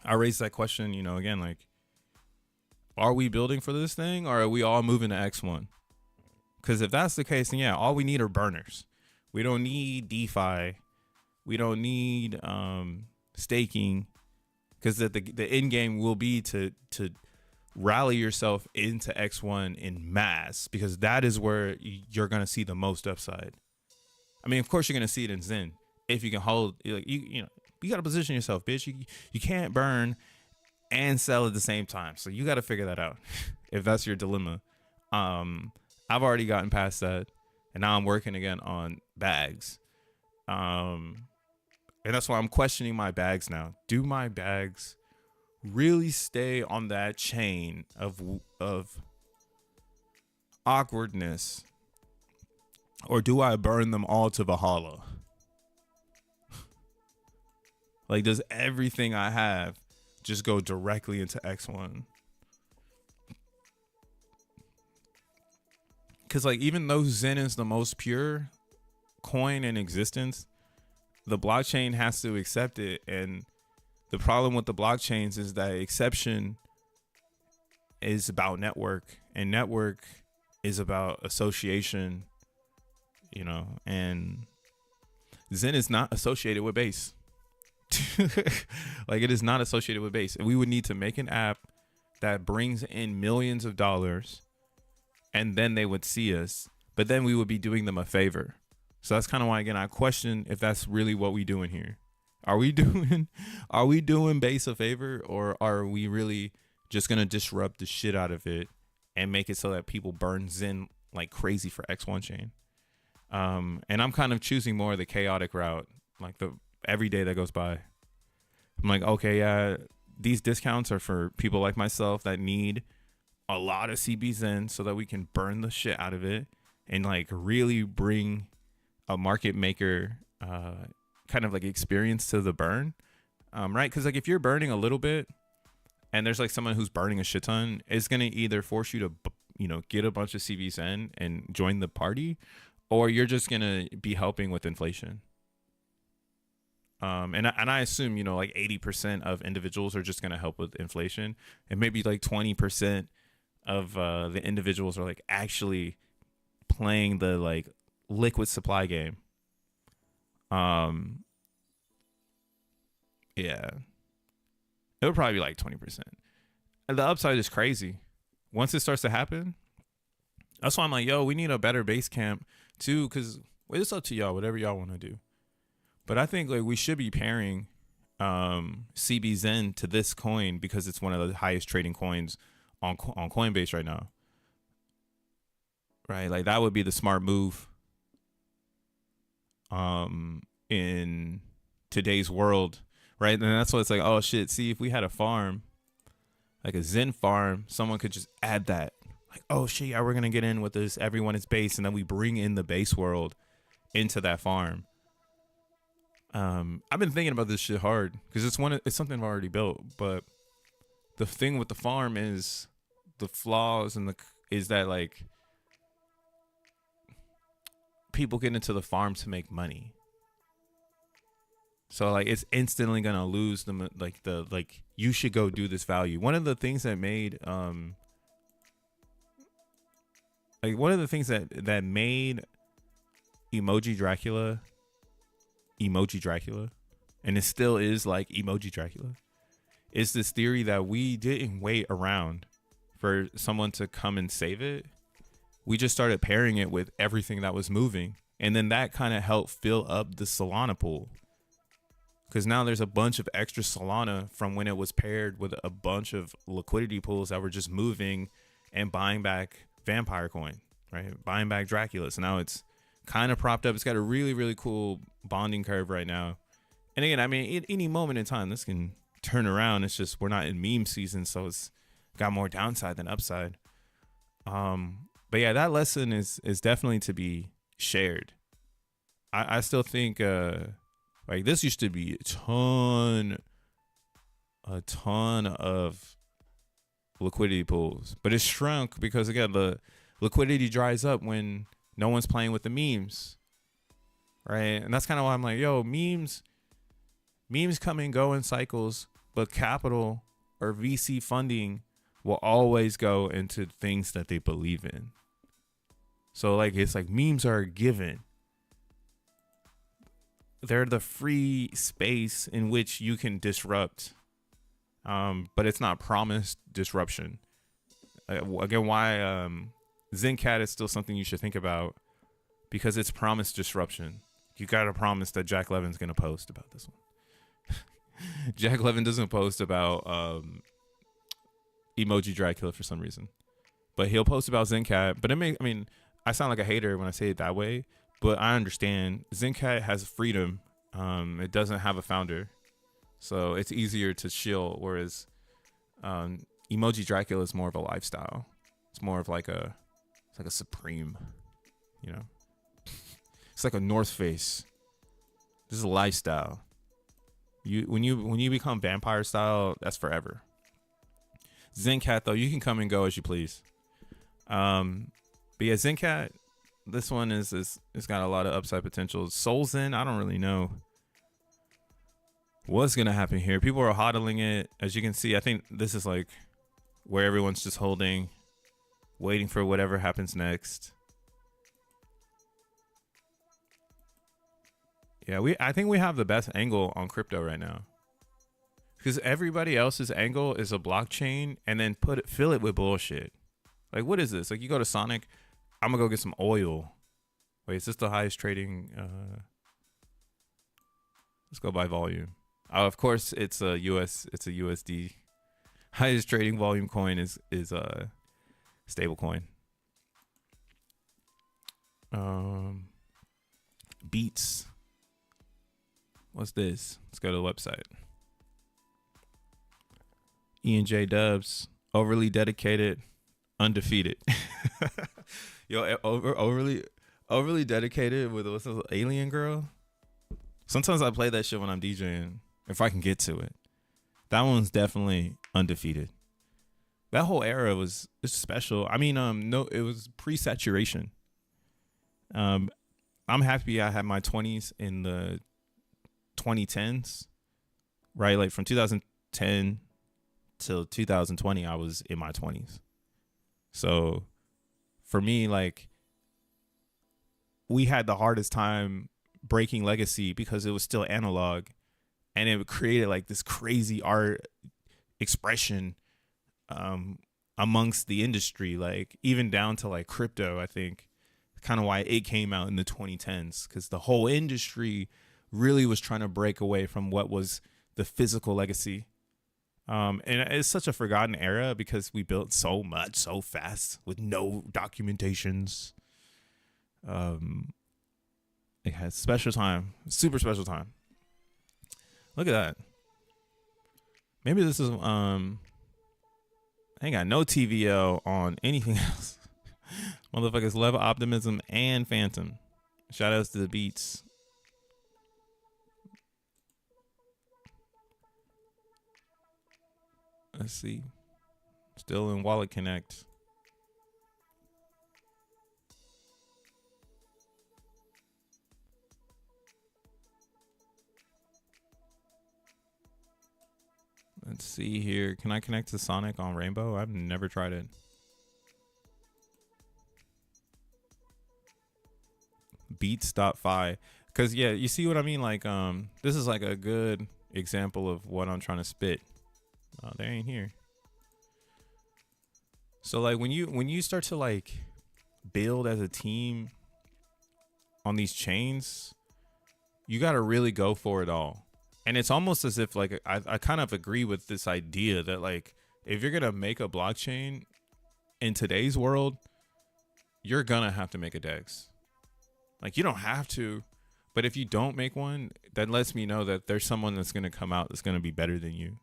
[SPEAKER 1] I raised that question, you know, again, like, are we building for this thing, or are we all moving to X1? Because if that's the case, then yeah, all we need are burners. We don't need DeFi. We don't need staking, because the end game will be to rally yourself into X1 in mass, because that is where you're going to see the most upside. I mean, of course, you're going to see it in Zen if you can hold, like, you know, you got to position yourself, bitch. You can't burn and sell at the same time. So you got to figure that out if that's your dilemma. I've already gotten past that, and now I'm working again on bags. And that's why I'm questioning my bags now. Do my bags really stay on that chain of awkwardness, or do I burn them all to Valhalla? Like, does everything I have just go directly into X1? Because, like, even though Zen is the most pure coin in existence, the blockchain has to accept it. And the problem with the blockchains is that exception is about network, and network is about association, you know, and Zen is not associated with Base. Like, it is not associated with Base. And we would need to make an app that brings in millions of dollars, and then they would see us, but then we would be doing them a favor. So that's kind of why, again, I question if that's really what we doing here. Are we doing Base a favor, or are we really just gonna disrupt the shit out of it and make it so that people burn Zen like crazy for X1 chain? And I'm kind of choosing more of the chaotic route. Like, the every day that goes by, I'm like, okay, yeah, these discounts are for people like myself that need a lot of CB Zen so that we can burn the shit out of it and like really bring a market maker kind of like experience to the burn, right? Because like, if you're burning a little bit and there's like someone who's burning a shit ton, it's gonna either force you to, you know, get a bunch of CB Zen and join the party, or you're just gonna be helping with inflation. And I assume, you know, like 80% of individuals are just gonna help with inflation, and maybe like 20% of the individuals are like actually playing the like liquid supply game. Yeah, it would probably be like 20%. And the upside is crazy once it starts to happen. That's why I'm like, yo, we need a better base camp too, because it's up to y'all, whatever y'all want to do. But I think like we should be pairing CB Zen to this coin, because it's one of the highest trading coins on Coinbase right now. Right, like that would be the smart move in today's world, right? And that's why it's like, oh shit, see, if we had a farm, like a Zen farm, someone could just add that. Like, oh shit, yeah, we're gonna get in with this, everyone is Base, and then we bring in the Base world into that farm. I've been thinking about this shit hard, because it's something I've already built, but the thing with the farm is the flaws, and is that like people get into the farm to make money. So like, it's instantly gonna lose them. Like you should go do this value. One of the things that made that made Emoji Dracula, and it still is like Emoji Dracula, is this theory that we didn't wait around for someone to come and save it. We just started pairing it with everything that was moving, And then that kind of helped fill up the Solana pool. Because now there's a bunch of extra Solana from when it was paired with a bunch of liquidity pools that were just moving and buying back Vampire Coin, right? Buying back Dracula. So now it's kind of propped up. It's got a really, really cool bonding curve right now. And again, I mean, at any moment in time, this can turn around. It's just we're not in meme season, so it's got more downside than upside. But yeah, that lesson is definitely to be shared. I still think like this used to be a ton of liquidity pools, but it's shrunk because again the liquidity dries up when no one's playing with the memes, right? And that's kind of why I'm like, yo, memes come and go in cycles, but capital or VC funding will always go into things that they believe in. So like it's like memes are a given. They're the free space in which you can disrupt, but it's not promised disruption. Again, why XenCat is still something you should think about, because it's promised disruption. You gotta promise that Jack Levin's gonna post about this one. Jack Levin doesn't post about emoji Dracula for some reason, but he'll post about XenCat. But I sound like a hater when I say it that way, but I understand XenCat has freedom. It doesn't have a founder, so it's easier to shill. Whereas emoji Dracula is more of a lifestyle. It's more of like a Supreme, you know. It's like a North Face. This is a lifestyle. When you become vampire style, that's forever. XenCat though, you can come and go as you please. But yeah, XenCat, this one is it's got a lot of upside potential. solXEN, I don't really know what's gonna happen here. People are hodling it, as you can see. I think this is like where everyone's just holding, waiting for whatever happens next. Yeah, I think we have the best angle on crypto right now, because everybody else's angle is a blockchain and then fill it with bullshit. Like, what is this? Like, you go to Sonic, I'm gonna go get some oil. Wait, is this the highest trading? Let's go by volume. Oh, of course, it's a USD. Highest trading volume coin is a stable coin. Beats. What's this? Let's go to the website. ENJ Dubs, overly dedicated, undefeated. Yo, overly dedicated with what's this, Alien Girl. Sometimes I play that shit when I'm DJing, if I can get to it. That one's definitely undefeated. That whole era was special. I mean, no, it was pre-saturation. I'm happy I had my 20s in the 2010s, right? Like from 2010 till 2020, I was in my 20s. So for me, like, we had the hardest time breaking legacy because it was still analog, and it created like this crazy art expression amongst the industry, like even down to like crypto. I think kind of why it came out in the 2010s, because the whole industry really was trying to break away from what was the physical legacy. And it's such a forgotten era because we built so much so fast with no documentations. It has special time, super special time. Look at that. Maybe this is I ain't got no TVL on anything else. Motherfuckers love Optimism and Phantom. Shout outs to the beats. Let's see. Still in Wallet Connect. Let's see here. Can I connect to Sonic on Rainbow? I've never tried it. Beats.fi. Because, yeah, you see what I mean? Like, this is like a good example of what I'm trying to spit. Oh, they ain't here. So, like, when you start to, like, build as a team on these chains, you got to really go for it all. And it's almost as if like I kind of agree with this idea that like if you're gonna make a blockchain in today's world, you're gonna have to make a DEX. Like you don't have to, but if you don't make one, that lets me know that there's someone that's gonna come out that's gonna be better than you.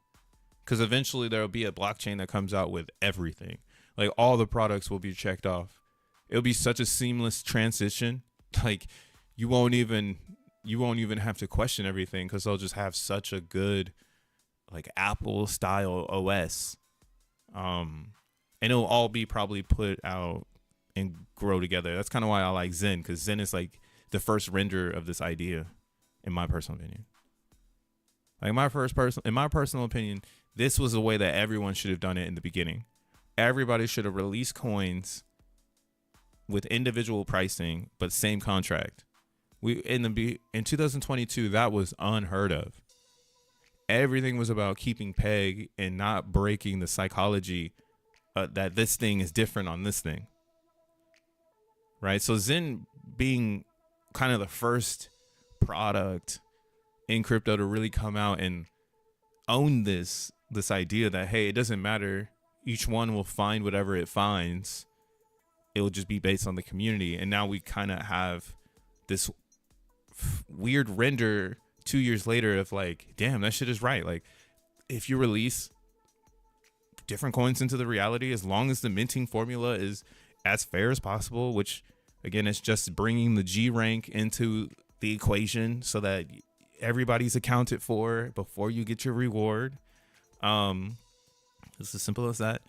[SPEAKER 1] Because eventually there'll be a blockchain that comes out with everything. Like all the products will be checked off. It'll be such a seamless transition. Like you won't even have to question everything because they'll just have such a good like Apple style OS. And it'll all be probably put out and grow together. That's kind of why I like Zen, because Zen is like the first render of this idea, in my personal opinion. Like in my personal opinion, this was the way that everyone should have done it in the beginning. Everybody should have released coins with individual pricing, but same contract. In 2022, that was unheard of. Everything was about keeping peg and not breaking the psychology that this thing is different on this thing. Right? So Zen being kind of the first product in crypto to really come out and own this idea that, hey, it doesn't matter. Each one will find whatever it finds. It will just be based on the community. And now we kind of have this weird render 2 years later of like, damn, that shit is right. Like if you release different coins into the reality, as long as the minting formula is as fair as possible, which again, it's just bringing the G rank into the equation so that everybody's accounted for before you get your reward. It's as simple as that.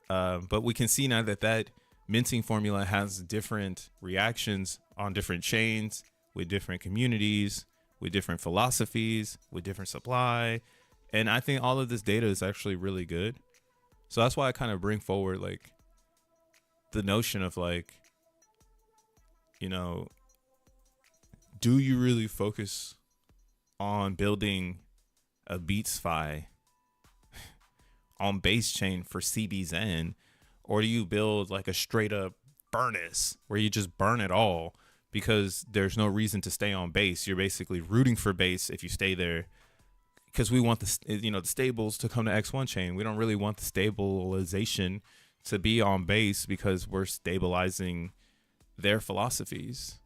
[SPEAKER 1] But we can see now that minting formula has different reactions on different chains, with different communities, with different philosophies, with different supply. And I think all of this data is actually really good. So that's why I kind of bring forward like the notion of like, you know, do you really focus on building a BeatsFi on base chain for CBZN, or do you build like a straight up Burnus where you just burn it all because there's no reason to stay on base? You're basically rooting for base if you stay there because we want the stables to come to X1 chain. We don't really want the stabilization to be on base because we're stabilizing their philosophies,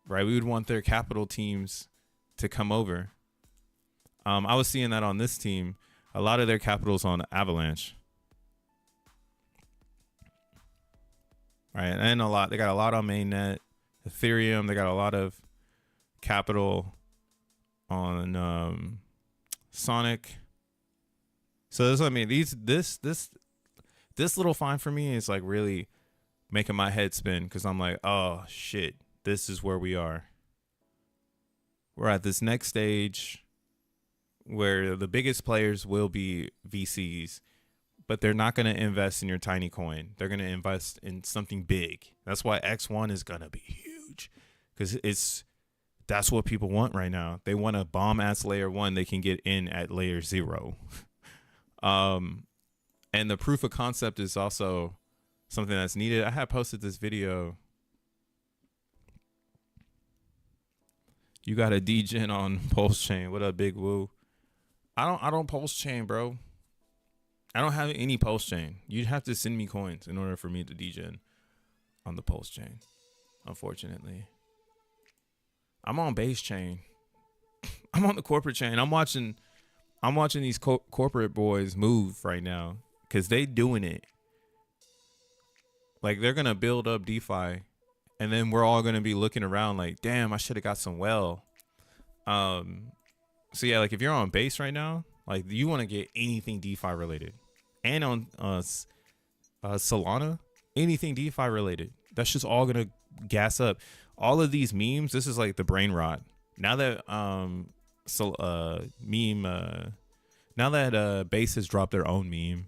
[SPEAKER 1] right? We would want their capital teams to come over. I was seeing that on this team. A lot of their capital's on Avalanche, right? And they got a lot on mainnet, Ethereum. They got a lot of capital on Sonic. So this, I mean, this little find for me is like really making my head spin because I'm like, oh shit, this is where we are. We're at this next stage where the biggest players will be VCs, but they're not going to invest in your tiny coin. They're going to invest in something big. That's why X1 is going to be huge, because that's what people want right now. They want a bomb ass layer 1 they can get in at layer 0. And the proof of concept is also something that's needed. I had posted this video. You got a degen on Pulse Chain. What up, Big Woo? I don't Pulse Chain, bro. I don't have any Pulse Chain. You'd have to send me coins in order for me to degen on the Pulse Chain, unfortunately. I'm on base chain. I'm on the corporate chain. I'm watching these corporate boys move right now because they doing it. Like they're gonna build up DeFi, and then we're all gonna be looking around like, damn, I should have got some well. So yeah, like if you're on base right now, like you want to get anything DeFi related, and on Solana, anything DeFi related, that's just all gonna gas up. All of these memes, this is like the brain rot. Now that now that Base has dropped their own meme,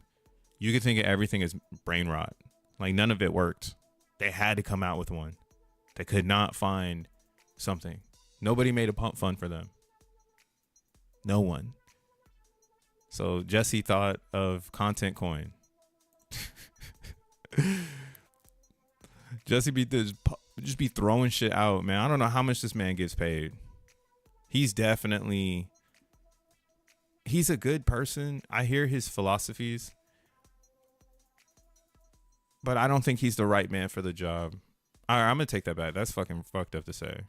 [SPEAKER 1] you can think of everything as brain rot. Like none of it worked. They had to come out with one. They could not find something. Nobody made a pump fund for them. No one. So Jesse thought of Content Coin. Jesse Just be throwing shit out, man. I don't know how much this man gets paid. He's a good person. I hear his philosophies, but I don't think he's the right man for the job. All right, I'm gonna take that back. That's fucking fucked up to say.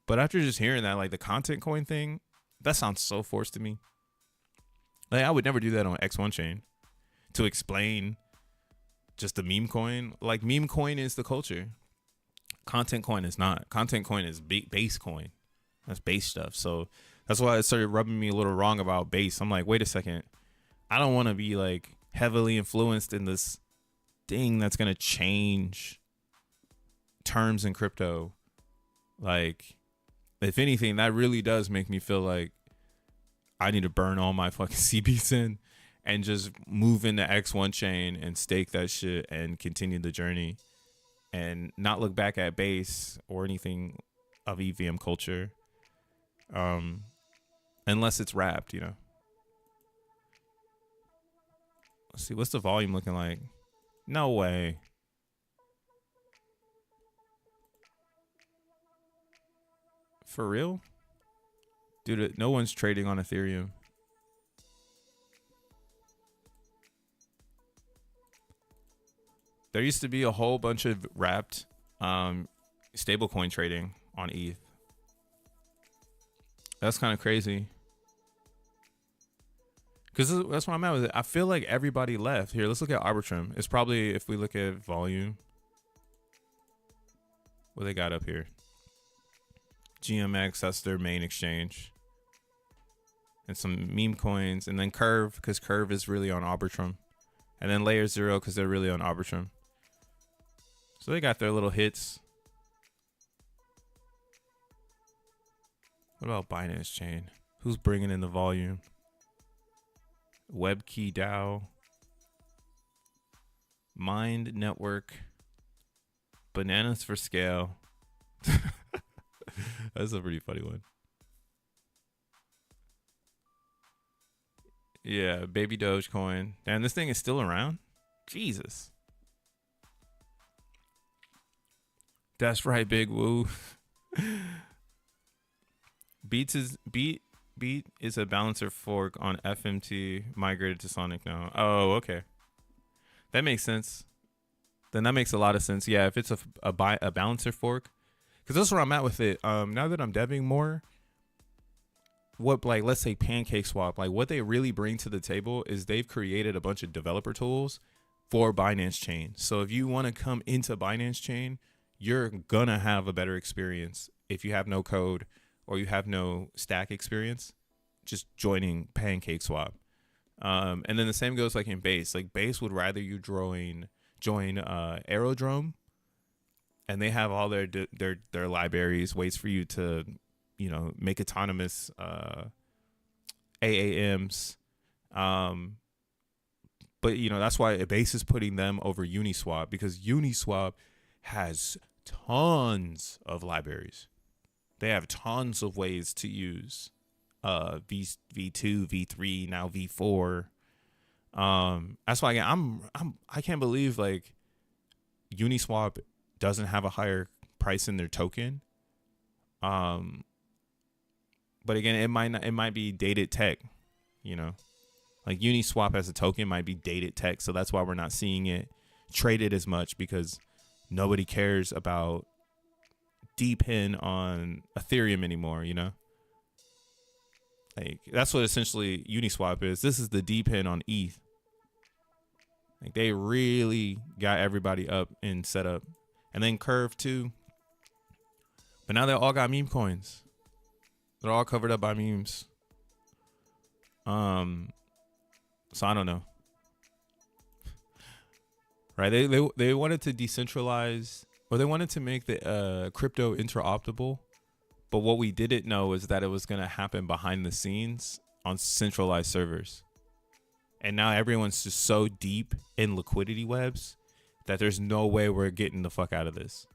[SPEAKER 1] But after just hearing that, like the content coin thing, that sounds so forced to me. Like I would never do that on X1 chain to explain just the meme coin. Like meme coin is the culture. Content coin is not. Content coin is base coin. That's base stuff. So that's why it started rubbing me a little wrong about base. I'm like, wait a second. I don't want to be like heavily influenced in this thing that's going to change terms in crypto. Like, if anything, that really does make me feel like I need to burn all my fucking CBs in and just move into X1 chain and stake that shit and continue the journey and not look back at base or anything of EVM culture. Unless it's wrapped, you know. Let's see, what's the volume looking like? No way. For real? Dude, no one's trading on Ethereum. There used to be a whole bunch of wrapped stablecoin trading on ETH. That's kind of crazy. Because that's where I'm at with it. I feel like everybody left. Here, let's look at Arbitrum. It's probably, if we look at volume, what they got up here. GMX, that's their main exchange. And some meme coins. And then Curve, because Curve is really on Arbitrum. And then Layer Zero, because they're really on Arbitrum. So they got their little hits. What about Binance Chain? Who's bringing in the volume? WebKey DAO. Mind Network. Bananas for Scale. That's a pretty funny one. Yeah, Baby Dogecoin. Damn, this thing is still around? Jesus. That's right, Big Woo. Beat is a balancer fork on FMT migrated to Sonic now. Oh, okay. That makes sense. Then that makes a lot of sense. Yeah, if it's a balancer fork, because that's where I'm at with it. Now that I'm deving more, what, like, let's say PancakeSwap, like what they really bring to the table is they've created a bunch of developer tools for Binance Chain. So if you want to come into Binance Chain, you're gonna have a better experience if you have no code or you have no stack experience, just joining PancakeSwap. And then the same goes like in Base. Like Base would rather you join Aerodrome, and they have all their libraries, ways for you to, you know, make autonomous AAMs. But you know, that's why Base is putting them over Uniswap, because Uniswap has tons of libraries. They have tons of ways to use V2, V3, now V4. That's why I can't believe like Uniswap doesn't have a higher price in their token. But again, it might be dated tech, you know. Like Uniswap as a token might be dated tech, so that's why we're not seeing it traded as much, because nobody cares about D-pin on Ethereum anymore, you know? Like, that's what essentially Uniswap is. This is the D-pin on ETH. Like, they really got everybody up and set up. And then Curve, too. But now they all got meme coins. They're all covered up by memes. So I don't know. Right? They wanted to decentralize, or they wanted to make the crypto interoperable, but what we didn't know is that it was going to happen behind the scenes on centralized servers. And now everyone's just so deep in liquidity webs that there's no way we're getting the fuck out of this.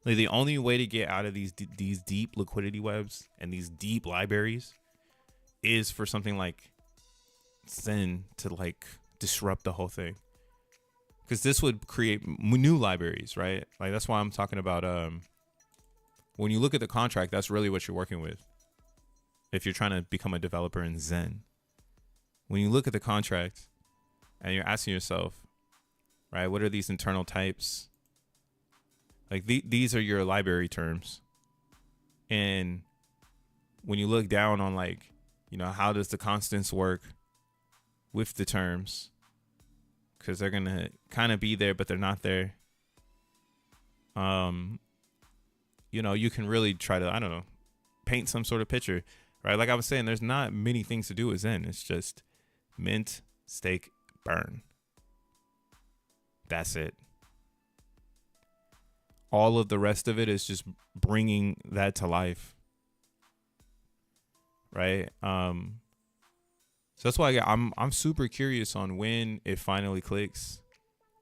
[SPEAKER 1] Like, the only way to get out of these deep liquidity webs and these deep libraries is for something like XEN to like disrupt the whole thing. because this would create new libraries, right? Like that's why I'm talking about when you look at the contract, that's really what you're working with. If you're trying to become a developer in Zen, when you look at the contract and you're asking yourself, right, what are these internal types? Like these are your library terms. And when you look down on like, you know, how does the constants work with the terms? Because they're going to kind of be there, but they're not there. You know, you can really try to, I don't know, paint some sort of picture, right? Like I was saying, there's not many things to do with Zen. It's just mint, stake, burn. That's it. All of the rest of it is just bringing that to life, right? So that's why I'm super curious on when it finally clicks.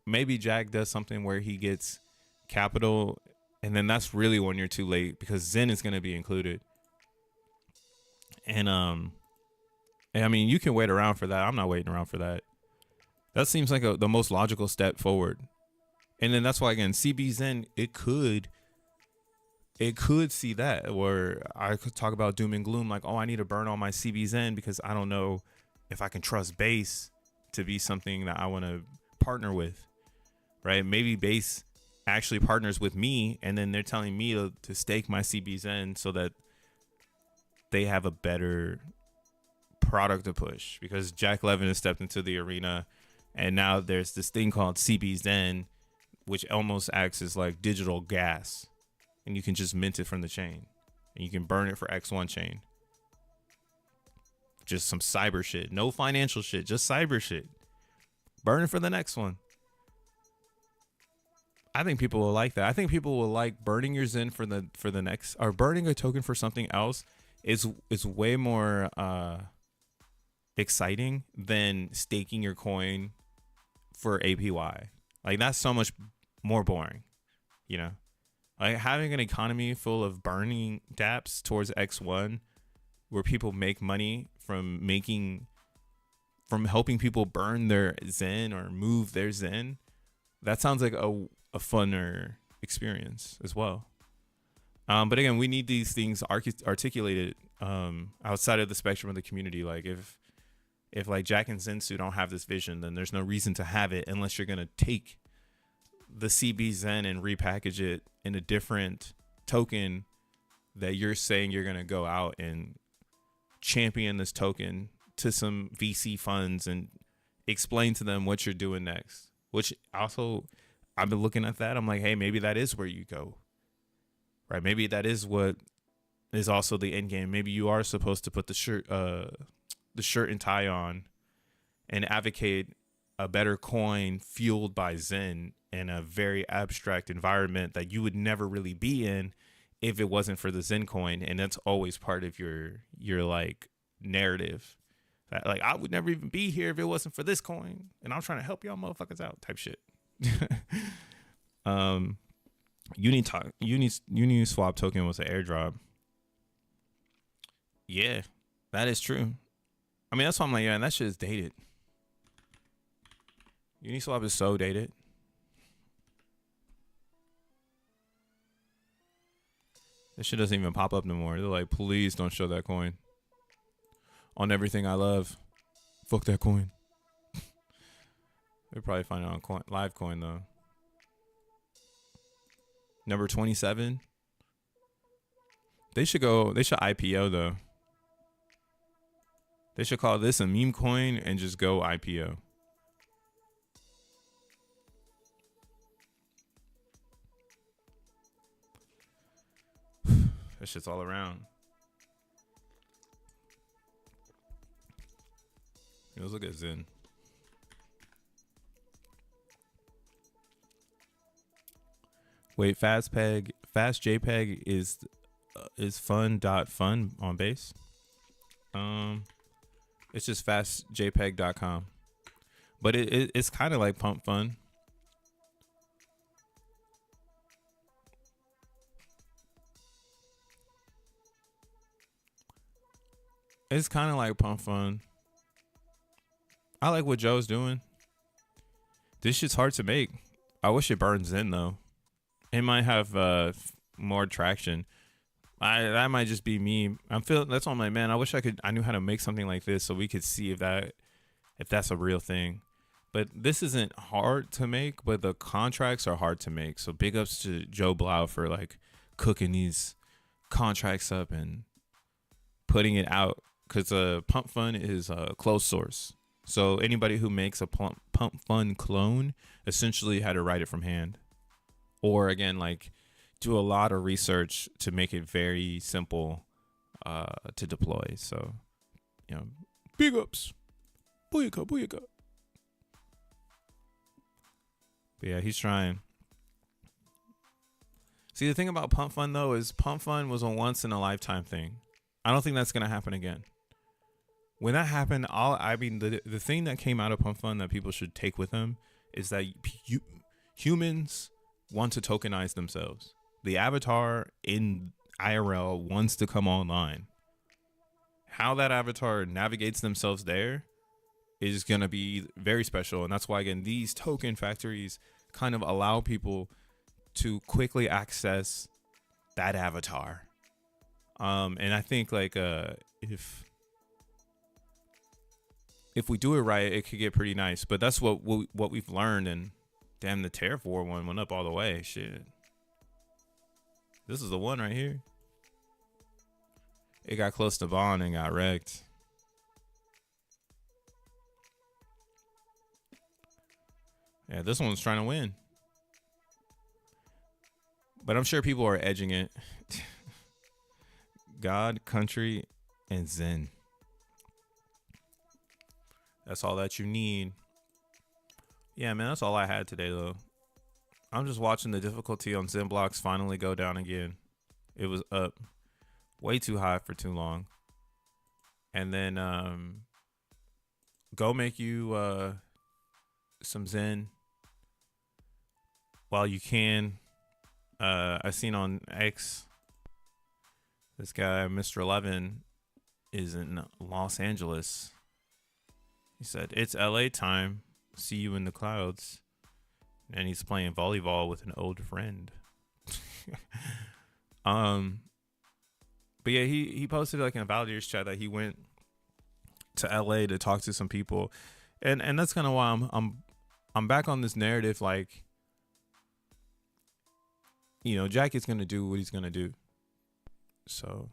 [SPEAKER 1] Maybe Jack does something where he gets capital, and then that's really when you're too late because Zen is going to be included. And I mean, you can wait around for that. I'm not waiting around for that. That seems like the most logical step forward. And then that's why, again, CB Zen, it could see that, where I could talk about doom and gloom, like, oh, I need to burn all my CB Zen because I don't know if I can trust Base to be something that I want to partner with, right? Maybe Base actually partners with me, and then they're telling me to stake my CB Zen so that they have a better product to push, because Jack Levin has stepped into the arena, and now there's this thing called CB Zen, which almost acts as like digital gas, and you can just mint it from the chain and you can burn it for X1 chain. Just some cyber shit, no financial shit, just cyber shit. Burn it for the next one. I think people will like that. I think people will like burning your Zen for the next, or burning a token for something else is way more exciting than staking your coin for APY. Like that's so much more boring, you know. Like having an economy full of burning dApps towards X1, where people make money from helping people burn their Zen or move their Zen. That sounds like a funner experience as well. But again, we need these things articulated outside of the spectrum of the community. Like if like Jack and Zensu don't have this vision, then there's no reason to have it unless you're gonna take the CB Zen and repackage it in a different token that you're saying you're gonna go out and champion this token to some VC funds and explain to them what you're doing next. Which also, I've been looking at that. I'm like, hey, maybe that is where you go, right? Maybe that is what is also the end game. Maybe you are supposed to put the shirt and tie on and advocate a better coin fueled by Zen in a very abstract environment that you would never really be in if it wasn't for the Zen coin. And that's always part of your like narrative. That, like, I would never even be here if it wasn't for this coin, and I'm trying to help y'all motherfuckers out type shit. Uniswap token was an airdrop. Yeah, that is true. I mean, that's why I'm like, yeah, that shit is dated. Uniswap is so dated. This shit doesn't even pop up no more. They're like, please don't show that coin on everything I love. Fuck that coin. They'll probably find it on Livecoin though. Number 27. They should IPO though. They should call this a meme coin and just go IPO. That shit's all around. Let's look at Zen. Wait, fast JPEG is fun.fun on Base. It's just fastjpeg.com. But it's kind of like Pump Fun. It's kind of like Pump Fun. I like what Joe's doing. This shit's hard to make. I wish it burns in though. It might have more traction. That might just be me. I'm feeling that's on my man. I wish I knew how to make something like this so we could see if that's a real thing. But this isn't hard to make, but the contracts are hard to make. So big ups to Joe Blau for like cooking these contracts up and putting it out, because Pump Fund is a closed source. So anybody who makes a Pump Fund clone essentially had to write it from hand, or again, like do a lot of research to make it very simple to deploy. So, you know, big ups. Booyaka, booyaka. But yeah, he's trying. See, the thing about Pump Fund though is Pump Fund was a once in a lifetime thing. I don't think that's gonna happen again. When that happened, the thing that came out of Pump Fund that people should take with them is that humans want to tokenize themselves. The avatar in IRL wants to come online. How that avatar navigates themselves there is going to be very special. And that's why, again, these token factories kind of allow people to quickly access that avatar. And I think like if we do it right, it could get pretty nice. But that's what we've learned. And damn, the Terraform one went up all the way. Shit. This is the one right here. It got close to Bond and got wrecked. Yeah, this one's trying to win. But I'm sure people are edging it. God, country, and Zen. That's all that you need. Yeah, man, that's all I had today, though. I'm just watching the difficulty on xeNFTs finally go down again. It was up way too high for too long. And then go make you some Zen while you can. I seen on X, this guy, Mr. 11, is in Los Angeles. He said, "It's LA time. See you in the clouds." And he's playing volleyball with an old friend. But yeah, he posted like in a validators chat that he went to LA to talk to some people. And that's kind of why I'm back on this narrative, like, you know, Jack is gonna do what he's gonna do. So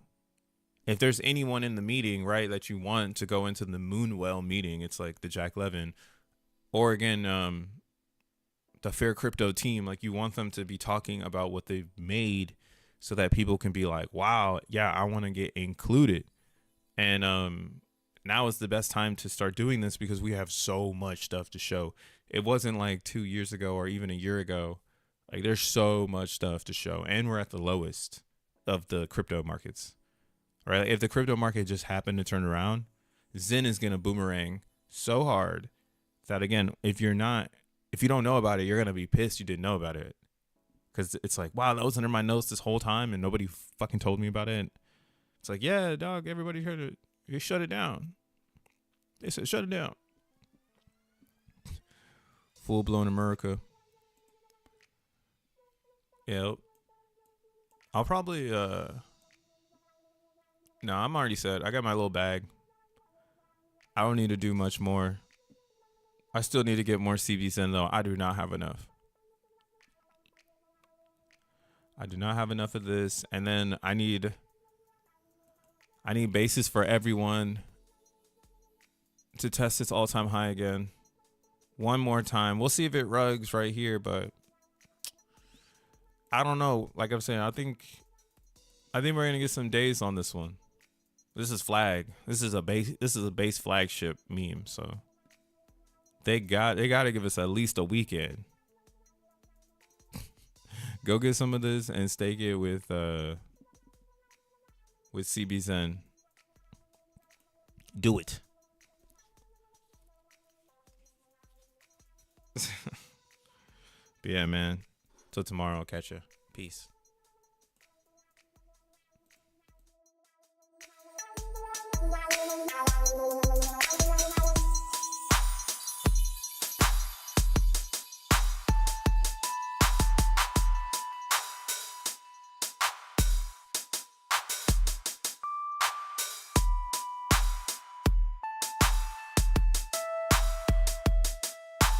[SPEAKER 1] if there's anyone in the meeting, right, that you want to go into the Moonwell meeting, it's like the Jack Levin, or again, the Fair Crypto team. Like, you want them to be talking about what they've made so that people can be like, wow, yeah, I want to get included. And now is the best time to start doing this because we have so much stuff to show. It wasn't like 2 years ago or even a year ago. Like, there's so much stuff to show, and we're at the lowest of the crypto markets, right? Like, if the crypto market just happened to turn around, Zen is going to boomerang so hard that, again, if you don't know about it, you're going to be pissed you didn't know about it. Because it's like, wow, that was under my nose this whole time and nobody fucking told me about it. It's like, yeah, dog, everybody heard it. You shut it down. They said, shut it down. Full-blown America. Yeah. I'll probably, no, I'm already set. I got my little bag. I don't need to do much more. I still need to get more CBs in, though. I do not have enough. I do not have enough of this. And then I need basis for everyone to test its all-time high again. One more time. We'll see if it rugs right here, but I don't know. Like I'm saying, I think we're gonna get some days on this one. This is flag. This is a base flagship meme, so they gotta give us at least a weekend. Go get some of this and stake it with CBZN. Do it. But yeah, man. Till tomorrow, I'll catch you. Peace.
[SPEAKER 2] Wow.